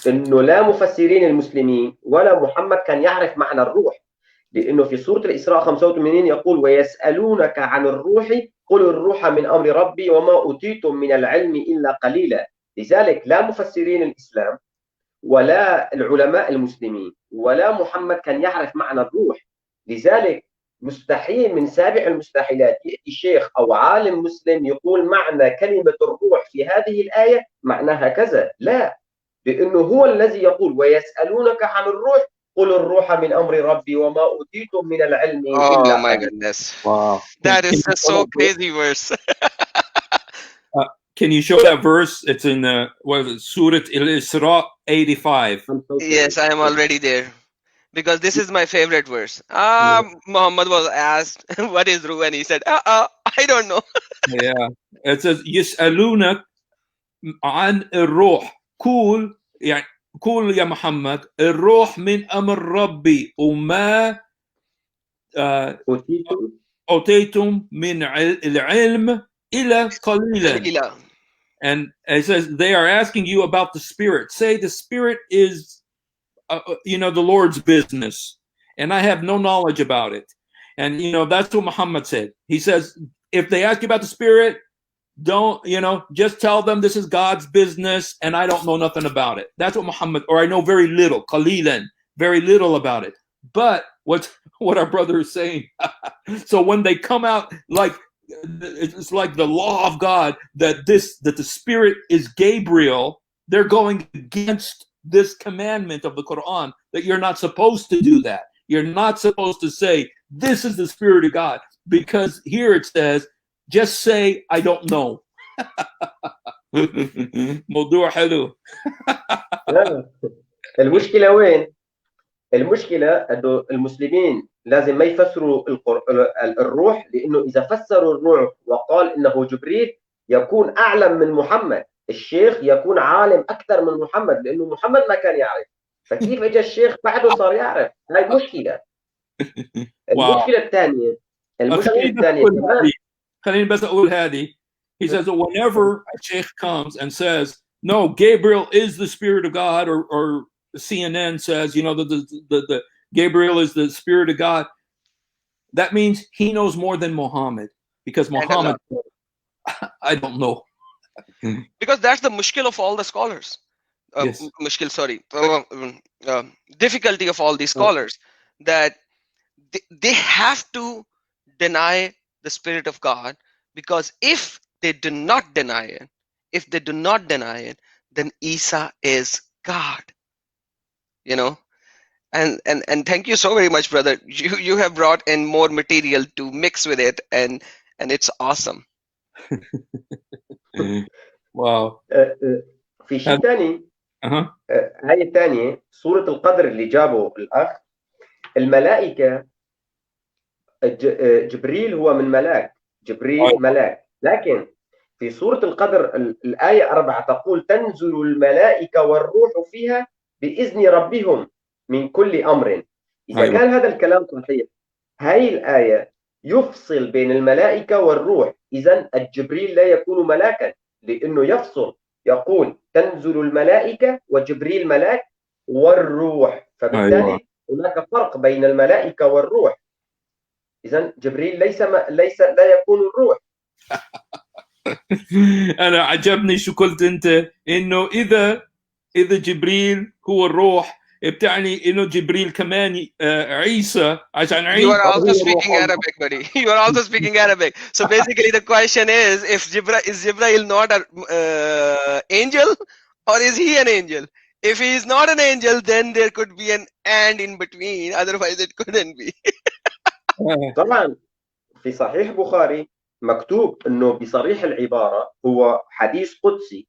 S3: أنه لا مفسرين المسلمين ولا محمد كان يعرف معنى الروح، لأنه في سورة الإسراء 85 يقول ويسألونك عن الروح قل الروح من أمر ربي وما أوتيتم من العلم إلا قليلا. لذلك لا مفسرين الإسلام ولا العلماء المسلمين ولا محمد كان يعرف معنى الروح. لذلك مستحيل من سابع المستحيلات يأتي شيخ أو عالم مسلم يقول معنى كلمة الروح في هذه الآية معناها كذا. لا، لأنه هو الذي يقول ويسألونك عن الروح قل الروح من أمر ربي وما أوتيتم من العلم إلا
S2: Oh my
S3: قليلا.
S2: goodness.
S1: Wow.
S2: That is a so crazy verse.
S1: Can you show that verse? It's in Surah Al-Isra 85.
S2: Yes, I am already there. Because this is my favorite verse. Muhammad was asked, what is ruh? And he said, I don't know.
S1: Yeah. It says, يسألونك عن الروح. قول يعني قول يا محمد الروح من أمر ربي وما أوتيتم من العلم إلا قليلا. And it says they are asking you about the Spirit. Say the Spirit is the Lord's business, and I have no knowledge about it. And that's what Muhammad said. He says if they ask you about the Spirit, don't just tell them this is God's business and I don't know nothing about it. That's what Muhammad, or I know very little, qalilan, very little about it. But what our brother is saying, so when they come out, like it's like the law of God that the Spirit is Gabriel, they're going against this commandment of the Quran that you're not supposed to do that. You're not supposed to say this is the Spirit of God, because here it says just say I don't know. موضوع حلو.
S3: المشكلة وين؟ المشكلة أنه المسلمين لازم ما يفسروا الروح، لأنه إذا فسروا الروح وقال إنه جبريل يكون أعلم من محمد. الشيخ يكون عالم أكثر من محمد، لأنه محمد ما كان يعرف، فكيف إجا الشيخ بعده صار يعرف؟ هاي المشكلة. المشكلة الثانية
S1: خليني بس أقول هذه. He says that whenever a sheikh comes and says, no, Gabriel is the Spirit of God, or CNN says, the Gabriel is the Spirit of God, that means he knows more than Muhammad, because Muhammad, I don't know.
S2: Because that's the mushkil of all the scholars.
S1: Yes.
S2: Difficulty of all these scholars, that they have to deny the Spirit of God, because if they do not deny it, then Isa is God. And thank you so very much, brother. You have brought in more material to mix with it, and it's awesome.
S1: Wow.
S3: في شيء ثاني. هاي الثانية سورة القدر اللي جابه الأخ. الملائكة جبريل هو من ملاك، جبريل ملاك، لكن في سورة القدر الآية 4 تقول تنزل الملائكة والروح فيها بإذن ربهم من كل أمر. إذا كان هذا الكلام صحيح، هاي الآية يفصل بين الملائكة والروح. إذن الجبريل لا يكون ملاكا، لأنه يفصل، يقول تنزل الملائكة وجبريل ملاك والروح، فبالتالي
S1: أيوة.
S3: هناك فرق بين الملائكة والروح. إذن جبريل ليس لا يكون الروح.
S1: أنا عجبني شو قلت أنت، إنه إذا جبريل هو الروح بتعني إنه جبريل كمان عيسى، عشان
S2: You
S1: عيسى
S2: are also
S1: هو روح
S2: speaking
S1: الله.
S2: Arabic, buddy. You are also speaking Arabic. So basically, the question is: if Jibreel not an angel, or is he an angel? If he is not an angel, then there could be an and in between. Otherwise, it couldn't be.
S3: طبعا في صحيح بخاري مكتوب أنه بصريح العبارة هو حديث قدسي،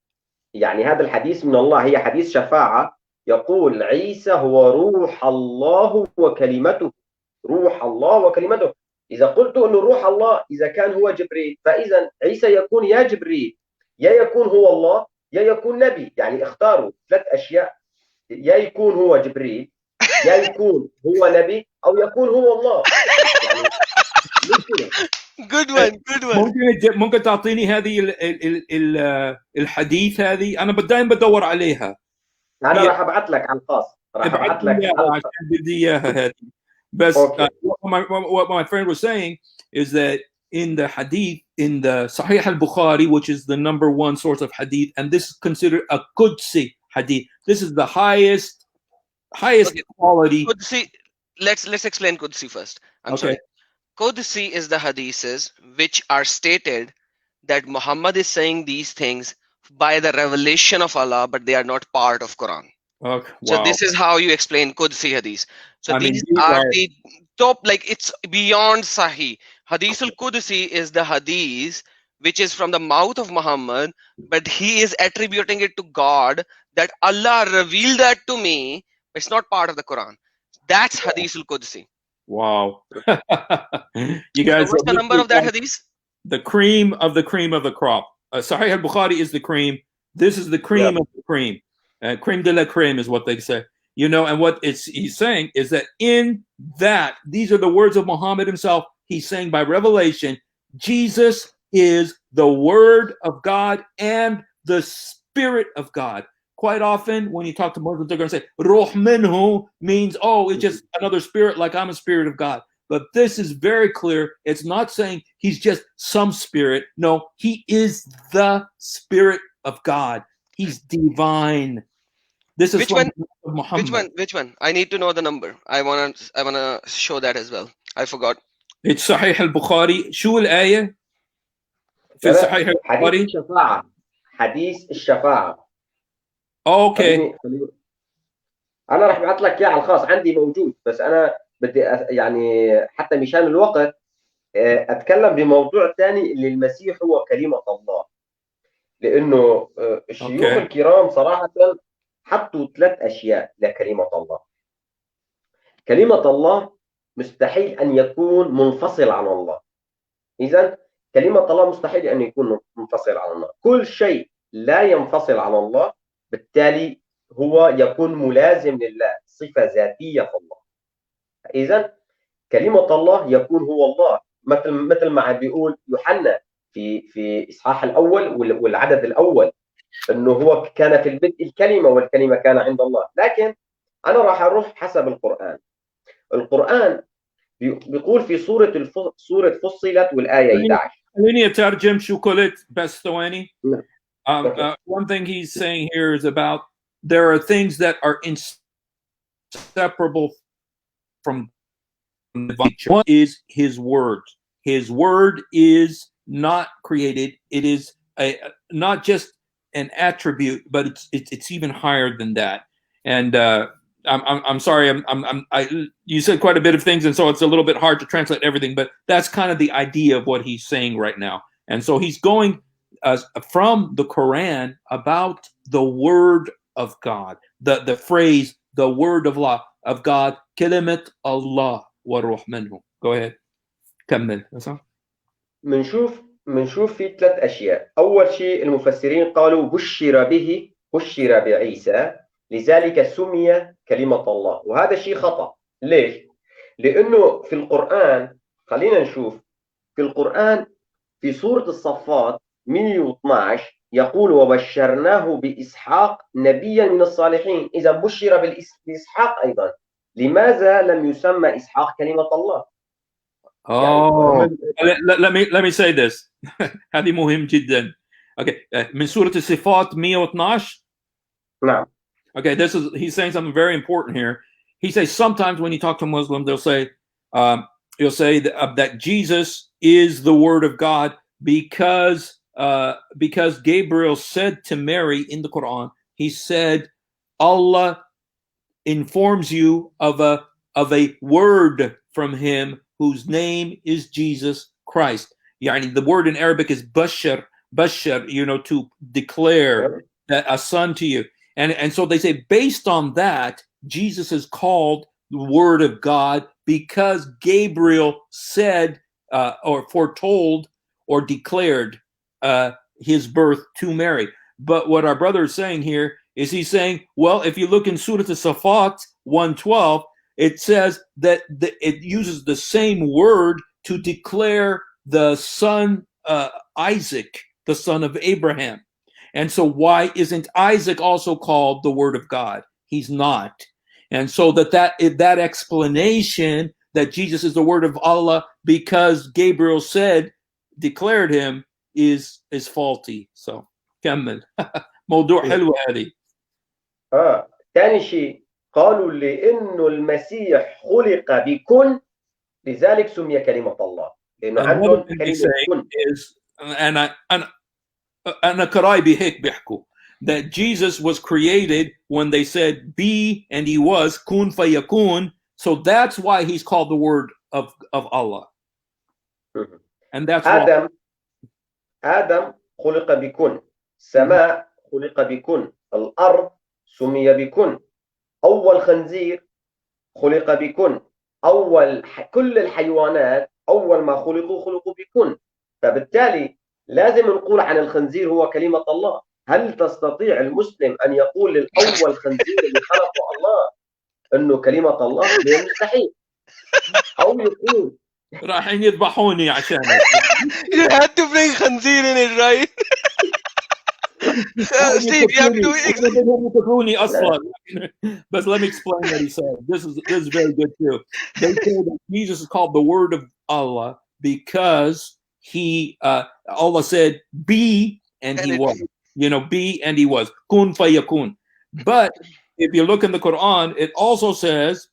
S3: يعني هذا الحديث من الله، هي حديث شفاعة. يقول عيسى هو روح الله وكلمته، روح الله وكلمته. إذا قلت أنه روح الله إذا كان هو جبريل، فإذا عيسى يكون يا جبريل، يا يكون هو الله، يا يكون نبي. يعني اختاروا 3 أشياء: يا يكون هو جبريل، يا يكون هو نبي، أو يكون هو الله. يعني
S2: Good one, good one.
S1: ممكن تعطيني هذه الحديث هذه؟ أنا دائما بدور عليها.
S3: أنا راح أبعث لك على الخاص، راح أبعث لك
S1: عشان بدي إياها هذه. بس
S3: Okay.
S1: what my friend was saying is that in the hadith, in the Sahih al-Bukhari, which is the number 1 source of hadith, and this is considered a Qudsi hadith. This is the highest
S2: Okay.
S1: quality.
S2: Qudsi, let's explain Qudsi first. I'm
S1: Okay.
S2: sorry. Qudsi is the hadiths which are stated that Muhammad is saying these things by the revelation of Allah, but they are not part of Quran.
S1: Okay.
S2: So
S1: Wow.
S2: this is how you explain Qudsi hadith. So
S1: I mean,
S2: these
S1: these
S2: are
S1: are-
S2: the top, like it's beyond Sahih. Hadith al-Qudsi is the hadith which is from the mouth of Muhammad, but he is attributing it to God, that Allah revealed that to me. It's not part of the Quran. That's hadith al-Qudsi.
S1: Wow. You
S2: So
S1: guys,
S2: what's the number of that hadith?
S1: the cream of the cream of the crop. Sahih al-Bukhari is the cream. This is the cream of the cream. Cream de la creme is what they say. You know, and what he's saying is that in that, these are the words of Muhammad himself. He's saying by revelation, Jesus is the word of God and the spirit of God. Quite often when you talk to Muslims, they're going to say, Ruh minhu means, oh, it's just another spirit, like I'm a spirit of God. But this is very clear. It's not saying he's just some spirit. No, he is the spirit of God. He's divine. This is
S2: Which one?
S1: Muhammad.
S2: Which one? I need to know the number. I wanna show that as well. I forgot.
S1: It's Sahih al-Bukhari. شو الآية؟ في Sahih al-Bukhari.
S3: حديث الشفاعة. حديث الشفاعة.
S1: Okay.
S3: أنا راح أبعث لك إياه على الخاص، عندي موجود، بس أنا بدي يعني حتى مشان الوقت أتكلم بموضوع ثاني اللي المسيح هو كلمة الله، لأنه الشيوخ الكرام صراحة حطوا 3 أشياء لكلمة الله. كلمة الله مستحيل أن يكون منفصل عن الله. إذن كلمة الله مستحيل أن يكون منفصل عن الله. كل شيء لا ينفصل عن الله بالتالي هو يكون ملازم لله، صفة ذاتية في الله. إذن كلمة الله يكون هو الله، مثل ما بيقول يوحنا في إصحاح الأول والعدد الأول، أنه هو كان في البدء الكلمة والكلمة كان عند الله. لكن أنا راح أروح حسب القرآن. القرآن بيقول في سورة فصلت والآية 11.
S1: خليني أترجم شو قلت بس ثواني. One thing he's saying here is about there are things that are inseparable from nature. One is his word. His word is not created. It is not just an attribute, but it's even higher than that. And I'm sorry, you said quite a bit of things, and so it's a little bit hard to translate everything. But that's kind of the idea of what he's saying right now. And so he's going from the Quran about the word of God, the phrase, the word of God, كلمة الله وروح منه. Go ahead. كمل.
S3: منشوف في 3 أشياء. أول شيء المفسرين قالوا بشر بعيسى لذلك سمي كلمة الله، وهذا شيء خطأ. ليش؟ لأنه في القرآن خلينا نشوف في القرآن في سورة الصفات 112 يقول وبشرناه بإسحاق نبيا من الصالحين. إذا بشر بإسحاق أيضا، لماذا لم يسمى إسحاق كلمة الله؟
S1: Oh, let me say this. هذه مهم جدا. Okay, من سورة الصفات 112.
S3: نعم.
S1: Okay, he's saying something very important here. He says sometimes when you talk to Muslims, he'll say that Jesus is the Word of God because Gabriel said to Mary in the Quran, he said, Allah informs you of a word from him whose name is Jesus Christ. Yani the word in Arabic is bashar, to declare that a son to you. And so they say, based on that, Jesus is called the Word of God because Gabriel said or foretold or declared his birth to Mary. But what our brother is saying here is he's saying, well, if you look in Surah As-Safat 112, it says that it uses the same word to declare the son Isaac, the son of Abraham. And so why isn't Isaac also called the Word of God? He's not. And so that explanation that Jesus is the Word of Allah because Gabriel declared him is faulty. So كمل. موضوع حلو هذه.
S3: ثاني شيء قالوا لأنه المسيح خلق بكن لذلك سمي كلمة الله. لأنه عندهم كلمة كن.
S1: أنا قرايبي هيك بيحكوا that Jesus was created when they said be and he was kun fayakun, so that's why he's called the Word of Allah. And that's
S3: آدم خلق بكن، السماء خلق بكن، الأرض سمي بكن، أول خنزير خلق بكن، كل الحيوانات أول ما خلقوا بكن. فبالتالي لازم نقول عن الخنزير هو كلمة الله. هل تستطيع المسلم أن يقول للأول خنزير اللي خلقه الله أنه كلمة الله؟ من المستحيل. أو يقول
S1: رايحين يذبحوني عشانك.
S2: You had to bring خنزير in it, right? Steve, you have to
S1: explain. But let me explain what he said. This is very good too. They say that Jesus is called the Word of Allah because Allah said be and he was. Be and he was. Kun fayakun. But if you look in the Quran, it also says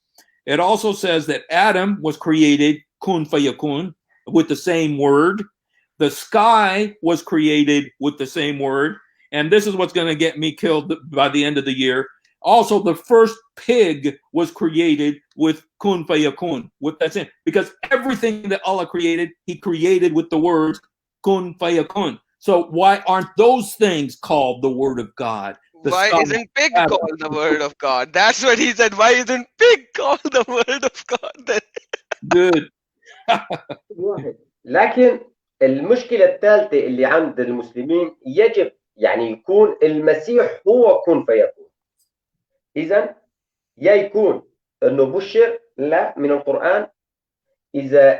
S1: that Adam was created kun fayakun with the same word. The sky was created with the same word. And this is what's going to get me killed by the end of the year. Also, the first pig was created with kun fayakun, with that same, because everything that Allah created, he created with the words kun fayakun. So why aren't those things called the Word of God?
S2: Why isn't pig called the Word of God? That's what he said. Why isn't pig called the Word of God then?
S1: Good.
S3: لكن المشكلة الثالثة اللي عند المسلمين يجب يعني يكون المسيح هو كن فيكون. إذن يا يكون إنه بشر لا من القرآن،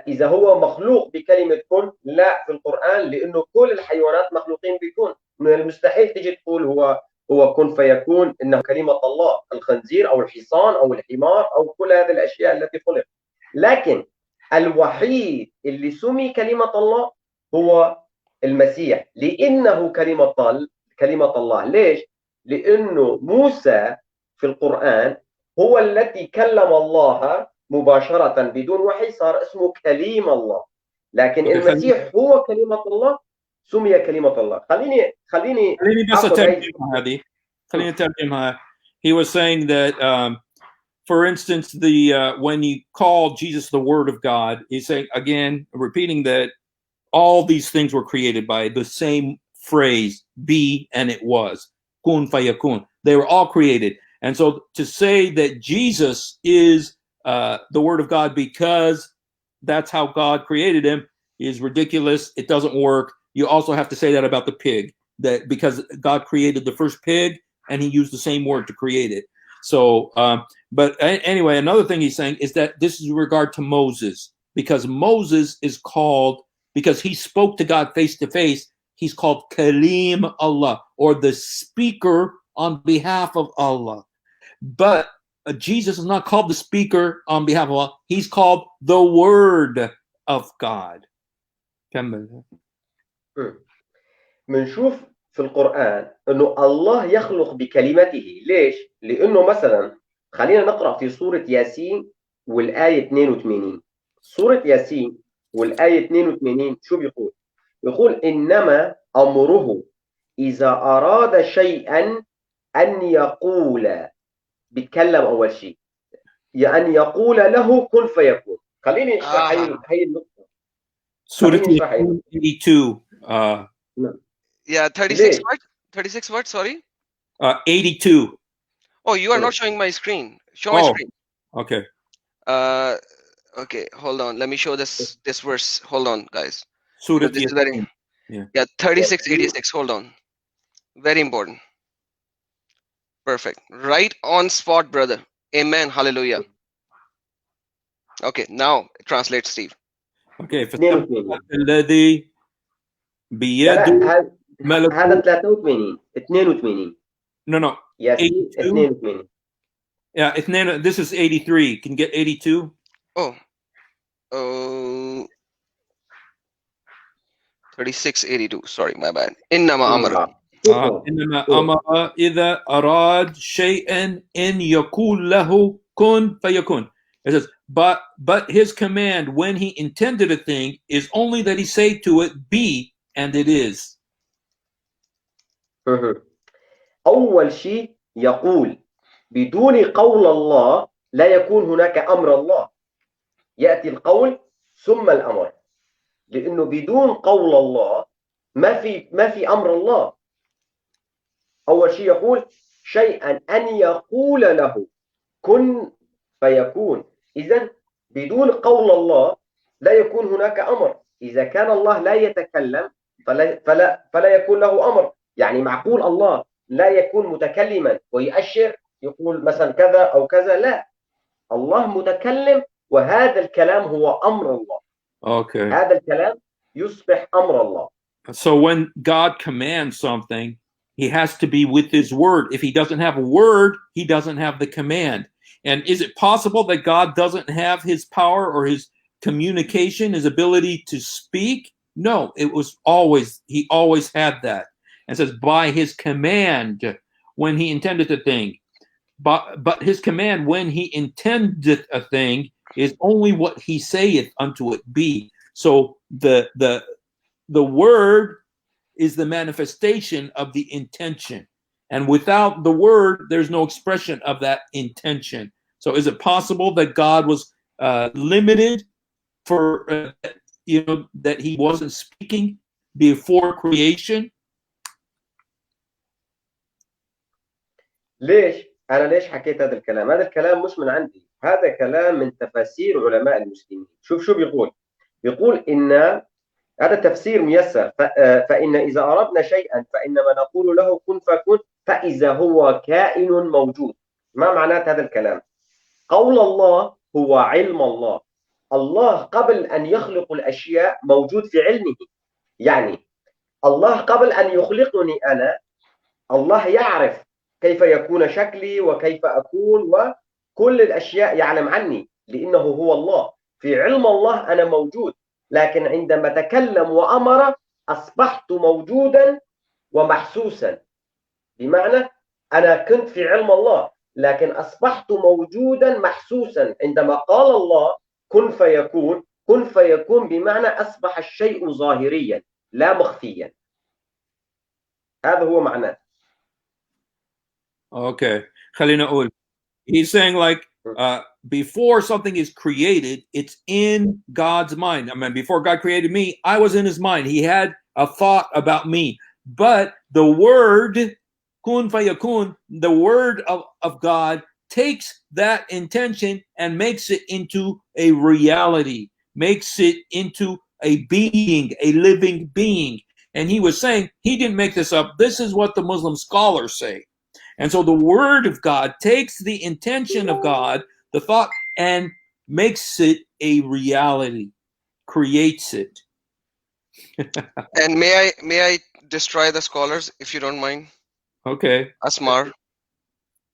S3: إذا هو مخلوق بكلمة كن لا في القرآن، لأنه كل الحيوانات مخلوقين بكون. من المستحيل تجي تقول هو كن فيكون إنه كلمة الله، الخنزير أو الحصان أو الحمار أو كل هذه الأشياء التي خلق. لكن الوحيد اللي سمي كلمة الله هو المسيح، لأنه كلمة الله. ليش؟ لأنه موسى في القرآن هو الذي كلم الله مباشرة بدون وحي، صار اسمه كليم الله. لكن المسيح هو كلمة الله، سمي كلمة الله. خليني
S1: بس أترجمها هذه. خليني أترجمها. He was saying that for instance, when you call Jesus the Word of God, he's saying again, repeating that all these things were created by the same phrase, be and it was. Kun fayakun. They were all created. And so to say that Jesus is the Word of God because that's how God created him is ridiculous. It doesn't work. You also have to say that about the pig, that because God created the first pig and he used the same word to create it. So, but anyway, another thing he's saying is that this is in regard to Moses, because Moses is called, because he spoke to God face to face, he's called Kalim Allah, or the speaker on behalf of Allah. But Jesus is not called the speaker on behalf of Allah. He's called the Word of God. كمل.
S3: بنشوف في القرآن إنه الله يخلق بكلمته. ليش؟ لأنه مثلا خلينا نقرأ في سورة ياسين والآية 82. سورة ياسين والآية 82 شو بيقول؟ يقول إنما أمره إذا أراد شيئا أن يقول، بيتكلم أول شيء، أن يقول له كن فيكون. خليني أشرح هي النقطة.
S1: سورة 82.
S2: Yeah, 36 what? 36 what? Sorry?
S1: 82.
S2: Oh, you are not showing my screen. Show my screen.
S1: Okay.
S2: Okay, hold on. Let me show this verse. Hold on, guys.
S1: Surah
S2: This is very, yeah, 3686. Hold on. Very important. Perfect. Right on spot, brother. Amen. Hallelujah. Okay, now translate, Steve.
S1: Okay. الذي بيده
S3: هذا 83 82.
S1: No.
S3: ياسين 82.
S1: Yeah, this is 83. Can you get 82?
S2: Oh. 3682. Sorry, my bad. إنما أمر.
S1: إنما أمر إذا أراد شيئا إن يقول له كن فيكون. It says, but his command when he intended a thing is only that he say to it, be, and it is.
S3: أول شيء يقول بدون قول الله لا يكون هناك أمر الله. يأتي القول ثم الأمر، لأنه بدون قول الله ما في أمر الله. أول شيء يقول شيئا أن يقول له كن فيكون. إذن بدون قول الله لا يكون هناك أمر. إذا كان الله لا يتكلم فلا يكون له أمر. يعني معقول الله لا يكون متكلما ويأشر يقول مثلا كذا أو كذا؟ لا، الله متكلم وهذا الكلام هو أمر الله.
S1: Okay.
S3: هذا الكلام يصبح أمر الله.
S1: So when God commands something, he has to be with his word. If he doesn't have a word, he doesn't have the command. And is it possible that God doesn't have his power or his communication, his ability to speak? No, he always had that. And says by his command when he intended a thing. But his command when he intended a thing is only what he saith unto it be. So the word is the manifestation of the intention. And without the word, there's no expression of that intention. So is it possible that God was limited for, that he wasn't speaking before creation?
S3: ليش حكيت هذا الكلام؟ هذا الكلام مش من عندي، هذا كلام من تفاسير علماء المسلمين. شو بيقول؟ بيقول إن هذا تفسير ميسر. فإن إذا أردنا شيئا فإنما نقول له كن فكن فإذا هو كائن موجود. ما معنات هذا الكلام؟ قول الله هو علم الله. الله قبل أن يخلق الأشياء موجود في علمه. يعني الله قبل أن يخلقني أنا، الله يعرف كيف يكون شكلي وكيف أكون وكل الأشياء يعلم عني، لأنه هو الله. في علم الله أنا موجود، لكن عندما تكلم وأمر أصبحت موجودا ومحسوسا. بمعنى أنا كنت في علم الله لكن أصبحت موجودا محسوسا. عندما قال الله كن فيكون، كن فيكون بمعنى أصبح الشيء ظاهريا لا مخفيا. هذا هو معناه.
S1: Okay. خلينا أقول. He's saying like before something is created, it's in God's mind. I mean, before God created me, I was in his mind. He had a thought about me. But the word, kun fayakun, the word of God takes that intention and makes it into a reality, makes it into a being, a living being. And he was saying, he didn't make this up. This is what the Muslim scholars say. And so the word of God takes the intention of God, the thought, and makes it a reality, creates it.
S2: And may I destroy the scholars if you don't mind?
S1: Okay.
S2: Asmar.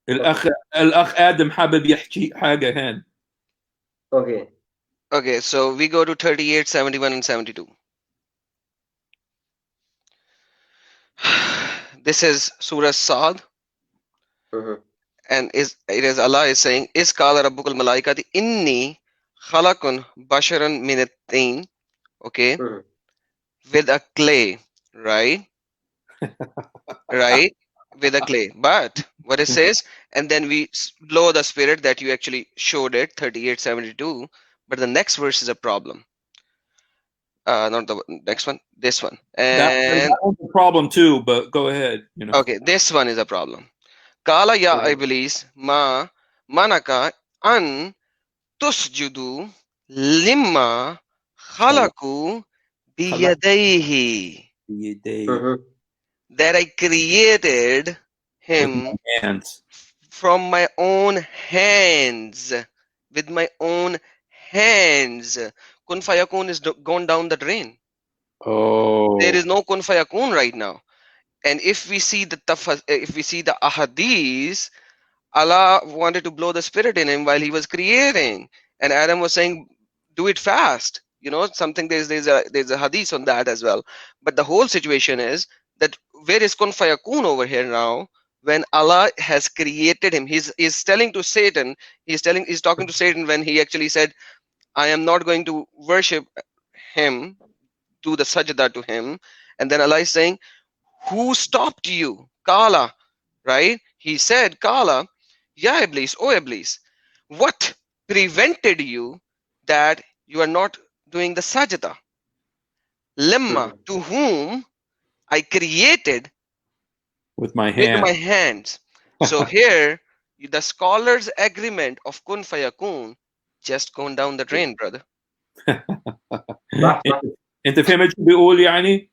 S1: الأخ آدم حابب يحكي حاجة هان.
S3: Okay.
S2: Okay, so we go to 38, 71, and 72. This is Surah Saad,
S3: Mhm.
S2: and it is Allah is saying, "Is qala rabbukal malaikati inni khalaqun basharan min at-tin," okay,
S3: Mhm.
S2: with a clay, right? Right? With a clay. But what it says, and then we blow the spirit that you actually showed it, 38, 72. But the next verse is a problem. Not the next one, this one.
S1: That
S2: And
S1: was a problem too, but go ahead. You know.
S2: okay, this one is a problem. Kala ya
S3: Mhm.
S2: iblis ma manaka an tusjudu limma khalaku biyadayhi,
S3: Mhm.
S2: that I created
S1: With
S2: him
S1: my hands.
S2: from my own hands, with my own hands. Kun fayakun is gone down the drain.
S1: Oh.
S2: There is no kun fayakun right now. And if we see the ahadith, Allah wanted to blow the spirit in him while he was creating, and Adam was saying, "Do it fast." You know, something there's a hadith on that as well. But the whole situation is that where is kun fayakun over here now? When Allah has created him, he's telling to Satan, he's talking to Satan when he actually said, "I am not going to worship him, do the sajda to him," and then Allah is saying, "Who stopped you?" Kala, right? He said, Kala, Ya Iblis, O Iblis, what prevented you that you are not doing the sajda? Lemma,
S3: Mhm.
S2: to whom I created
S1: With my
S2: with
S1: hand.
S2: my hands. So here, the scholar's agreement of kun fayakun just gone down the drain, brother.
S3: صح صح.
S1: انت فهمت شو بيقول يعني؟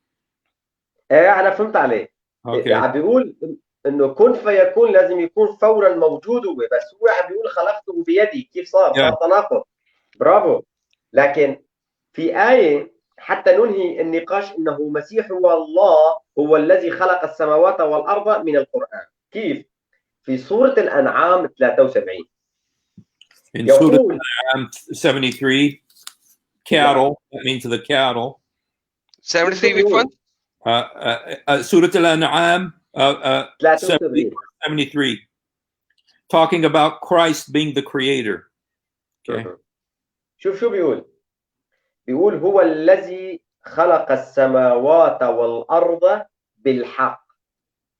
S3: ايه انا فهمت عليه.
S1: اوكي.
S3: عم بيقول انه كن فيكون لازم يكون فورا موجود هو، بس هو عم بيقول خلقته بيدي. كيف صار؟
S1: Yeah.
S3: صار تناقض. برافو. لكن في آية حتى ننهي النقاش انه مسيح هو الله، هو الذي خلق السماوات والارض من القرآن. كيف؟ في سورة الانعام 73
S1: In Surah
S3: يقول
S1: 73, cattle, that means the cattle.
S2: 73, which one?
S1: Surah Al-An'am
S3: 73
S1: 73, talking about Christ being the creator. Okay.
S3: شوف شو بيقول. بيقول هو الذي خلق السماوات والأرض بالحق.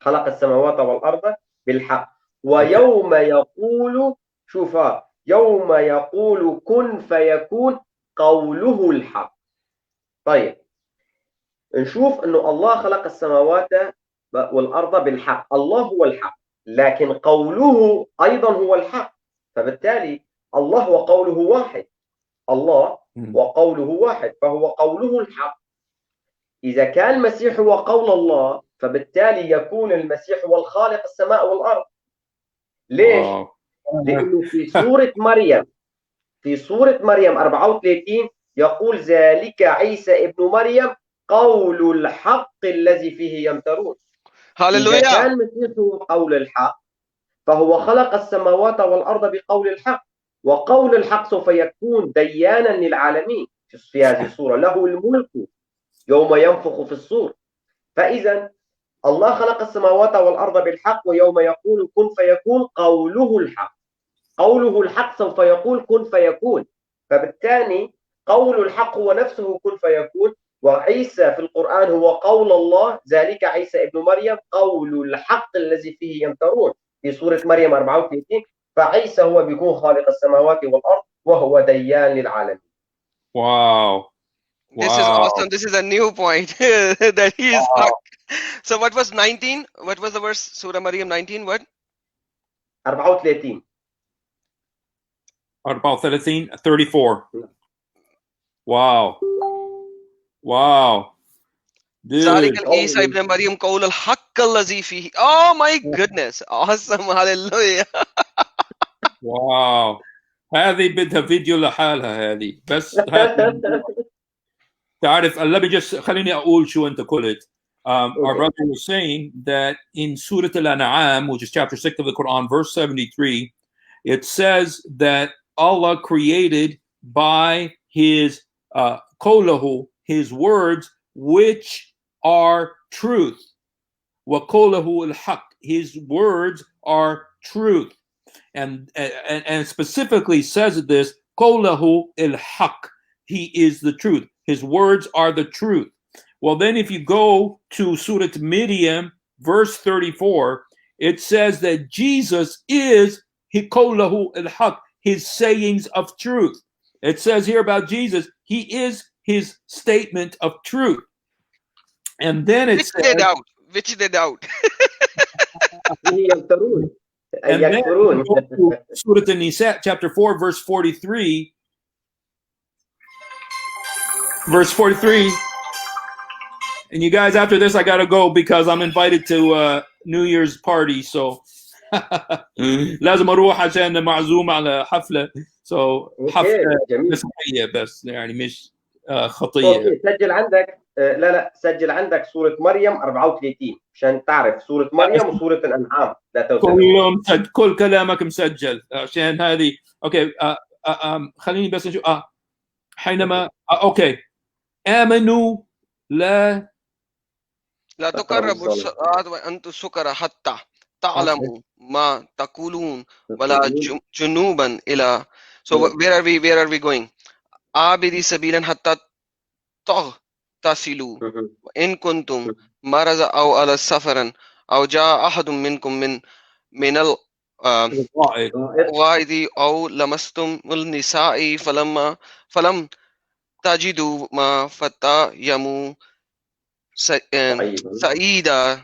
S3: خلق السماوات والأرض بالحق. ويوم يقول، شوف يوم يقول كن فيكون قوله الحق. طيب نشوف انه الله خلق السماوات والارض بالحق، الله هو الحق، لكن قوله ايضا هو الحق. فبالتالي الله وقوله واحد، الله وقوله واحد، فهو قوله الحق. اذا كان المسيح هو قول الله، فبالتالي يكون المسيح هو الخالق السماء والارض. ليش؟ لانه في سوره مريم 34 يقول ذلك عيسى ابن مريم قول الحق الذي فيه يمترون. إذا
S2: Hallelujah.
S3: كان المسيح هو قول الحق، فهو خلق السماوات والأرض بقول الحق، وقول الحق سوف يكون ديانا للعالمين. في هذه الصورة له الملك يوم ينفخ في الصور. فإذا الله خلق السماوات والأرض بالحق، ويوم يقول كن فيكون قوله الحق. قوله الحق سوف يقول كن فيكون. فبالتالي قول الحق هو نفسه كن فيكون، وعيسى في القرآن هو قول الله، ذلك عيسى ابن مريم قول الحق الذي فيه يمترون في سورة مريم 34. فعيسى هو بيكون خالق السماوات والأرض وهو ديان للعالمين.
S1: Wow.
S2: This is awesome. This is a new point that he is stuck. So what was 19? What was the verse? Surah Maryam 19, what?
S3: 34.
S1: 34. Wow. Wow.
S2: ذلك
S1: Dude.
S2: عيسى ابن مريم قول الحق الذي فيه. Oh my goodness. Awesome. Hallelujah.
S1: Wow. هذه بدها فيديو لحالها هذه بس هذه تعرف let me just خليني أقول شو أنت قلت. Our brother was saying that in Surah Al-An'am, which is chapter 6 of the Quran, verse 73, it says that Allah created by his qawlahu, his words, which are truth. Wa qawlahu al-haq, his words are truth. And specifically says this, qawlahu al-haq, he is the truth. His words are the truth. Well, then if you go to Surah Maryam, verse 34, it says that Jesus is qawlahu al-haq, his sayings of truth. It says here about Jesus, he is his statement of truth. And then it says...
S2: Which they doubt.
S1: And then Surah An-Nisa, chapter 4, verse 43. Verse 43. And you guys, after this, I got to go because I'm invited to New Year's party. So لازم أروح عشان معزوم على حفلة. So حفلة مسيحية بس يعني مش خطية.
S3: أوكي. سجل عندك لا سجل عندك سورة مريم 34 عشان تعرف سورة مريم وسورة الأنعام
S1: 73. كل كلامك مسجل عشان هذه. أوكي خليني بس نشوف حينما أوكي آمنوا لا
S2: تقربوا الصلاة وأنتم سكرى حتى تعلموا ما تقولون ولا جنوبا إلى. So where are we going? عابدي سبيلا حتى تغتسلوا وإن كنتم مرضى أو على سفر أو جاء أحد منكم من الغائط أو لمستم النساء فلم تجدوا ما فتيموا سعيدا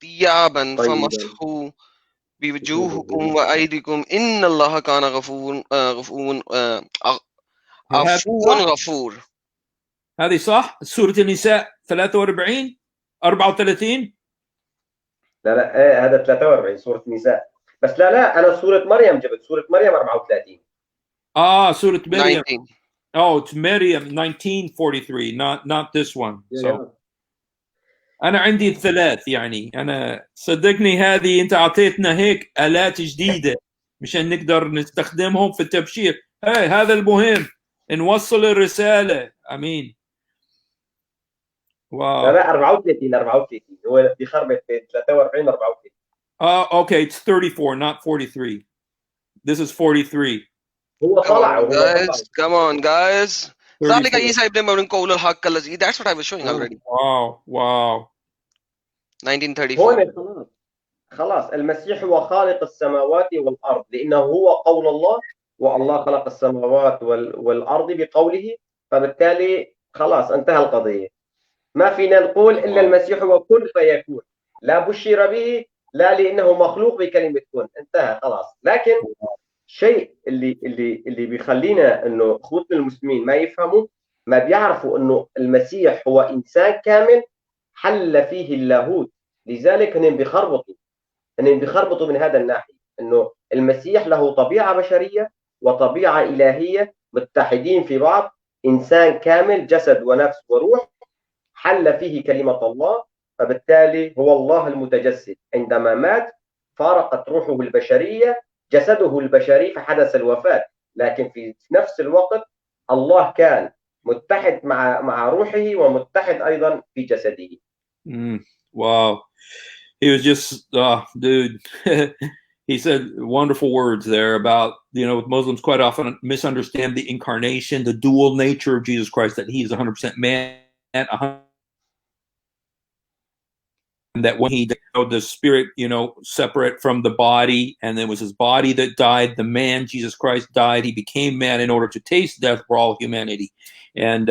S2: ثيابا فمسحوا بوجوهكم وأيديكم إن الله كان غفور.
S1: هذه صح؟ سورة النساء 43 34.
S3: لا هذا 43 سورة النساء. بس لا أنا سورة مريم جبت سورة مريم 34.
S1: سورة مريم. It's Maryam 1943, not this one. So أنا عندي الثلاث يعني أنا صدقني هذه أنت أعطيتنا هيك آلات جديدة مشان نقدر نستخدمهم في التبشير. هذا المهم نوصل الرسالة. أمين. واو.
S3: لا 34 هو بيخربط في 43 34.
S1: Okay, it's 34 not 43. This is 43.
S3: هو طلع
S2: come on guys. ذلك عيسى ابن مريم قول الحق الذي. That's what I was showing already.
S1: Wow.
S3: 1934. خلاص المسيح هو خالق السماوات والأرض لأنه هو قول الله والله خلق السماوات والأرض بقوله فبالتالي خلاص انتهى القضية. ما فينا نقول إلا المسيح هو كن فيكون لا بشر به لا لأنه مخلوق بكلمة كن انتهى خلاص. لكن الشيء اللي بيخلينا انه اخوتنا المسلمين ما يفهموا ما بيعرفوا انه المسيح هو انسان كامل حل فيه اللاهوت. لذلك هن بيخربطوا من هذا الناحية انه المسيح له طبيعة بشرية وطبيعة إلهية متحدين في بعض. انسان كامل جسد ونفس وروح حل فيه كلمة الله فبالتالي هو الله المتجسد. عندما مات فارقت روحه البشرية جسده البشري فحدث الوفاة. لكن في نفس الوقت الله كان متحد مع روحه ومتحد أيضا في جسده.
S1: Wow. He was just, dude, he said wonderful words there about, Muslims quite often misunderstand the incarnation, the dual nature of Jesus Christ, that he is 100% man and 100%. That when he died, the spirit, separate from the body, and then it was his body that died. The man, Jesus Christ, died. He became man in order to taste death for all humanity. And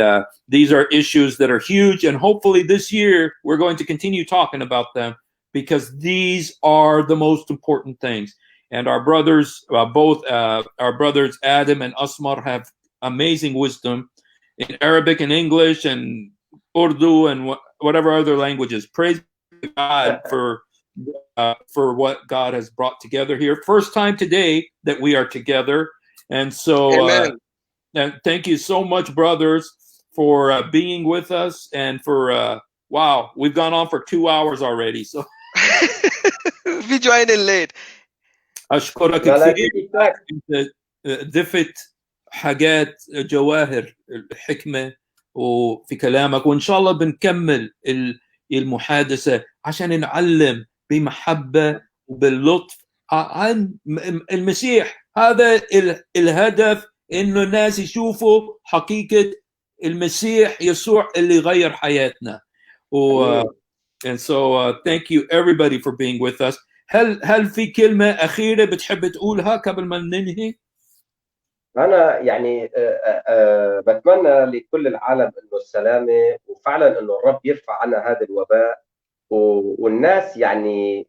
S1: these are issues that are huge. And hopefully this year, we're going to continue talking about them because these are the most important things. And our brothers, our brothers Adam and Asmar have amazing wisdom in Arabic and English and Urdu and whatever other languages. Praise God for what God has brought together here. First time today that we are together, And so
S2: Amen.
S1: thank you so much, brothers, for being with us, and for wow, we've gone on for 2 hours already. So
S2: We joined in late.
S1: أشكرك
S3: لا لا
S1: كثير.
S3: تيك تاك.
S1: أنت ضفت حاجات جواهر الحكمة وفي كلامك، وإن شاء الله بنكمل المحادثة عشان نعلم بمحبة وباللطف عن المسيح. هذا الهدف، إنه الناس يشوفوا حقيقة المسيح يسوع اللي غير حياتنا. And so thank you everybody for being with us. هل في كلمة أخيرة بتحب تقولها قبل ما ننهي؟
S3: أنا يعني بتمنى لكل العالم إنه السلامة، وفعلا إنه الرب يرفع عنا هذا الوباء، والناس يعني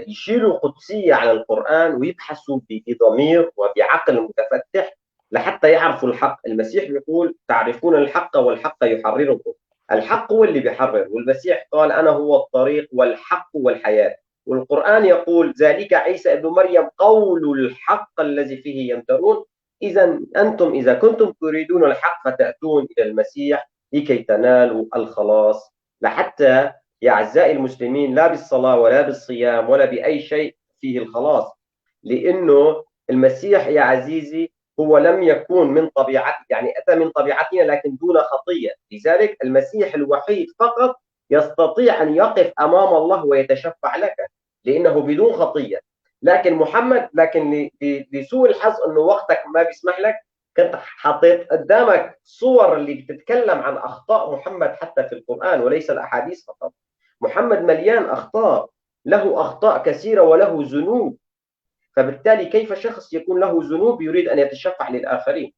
S3: يشيلوا قدسية على القرآن ويبحثوا بضمير وبعقل متفتح لحتى يعرفوا الحق. المسيح يقول تعرفون الحق والحق يحرركم. الحق هو اللي بيحرر، والمسيح قال أنا هو الطريق والحق والحياة. والقرآن يقول ذلك عيسى ابن مريم قول الحق الذي فيه يمترون. إذا أنتم إذا كنتم تريدون الحق فتأتون إلى المسيح لكي تنالوا الخلاص. لحتى يا أعزائي المسلمين لا بالصلاة ولا بالصيام ولا بأي شيء فيه الخلاص، لأنه المسيح يا عزيزي هو لم يكون من طبيعته، يعني أتى من طبيعتنا لكن دون خطية. لذلك المسيح الوحيد فقط يستطيع أن يقف أمام الله ويتشفع لك، لأنه بدون خطية. لكن محمد، لكن لسوء الحظ أنه وقتك ما بيسمح لك، كنت حطيت قدامك صور اللي بتتكلم عن أخطاء محمد حتى في القرآن وليس الأحاديث فقط. محمد مليان أخطاء، له أخطاء كثيرة وله ذنوب، فبالتالي كيف شخص يكون له ذنوب يريد أن يتشفع للآخرين؟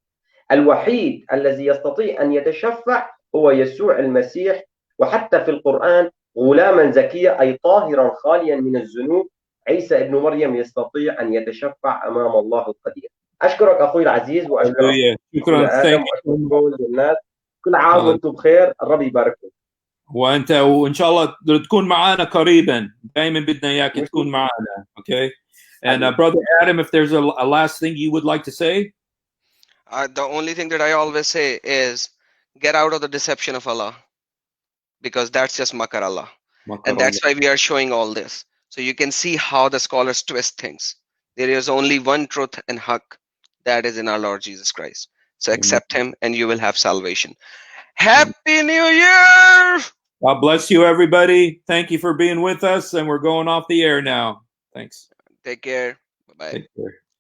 S3: الوحيد الذي يستطيع أن يتشفع هو يسوع المسيح. وحتى في القرآن غلاما زكيا أي طاهرا خاليا من الذنوب، عيسى ابن مريم يستطيع أن يتشفع أمام الله القدير. أشكرك أخوي العزيز، وأشكرك
S1: شكرا.
S3: آدم، وأشكرك كل الناس. كل عام وأنتم بخير، الرب يبارككم.
S1: وأنت وإن شاء الله تكون معنا قريبا، دائما بدنا إياك تكون معنا. Okay. And Brother Adam, if there's a last thing you would like to say?
S2: The only thing that I always say is get out of the deception of Allah, because that's just makar Allah. And that's why we are showing all this. So you can see how the scholars twist things. There is only one truth and haqq, that is in our Lord Jesus Christ. So accept him and you will have salvation. Happy New Year!
S1: God bless you, everybody. Thank you for being with us. And we're going off the air now. Thanks.
S2: Take care. Bye-bye.
S1: Take care.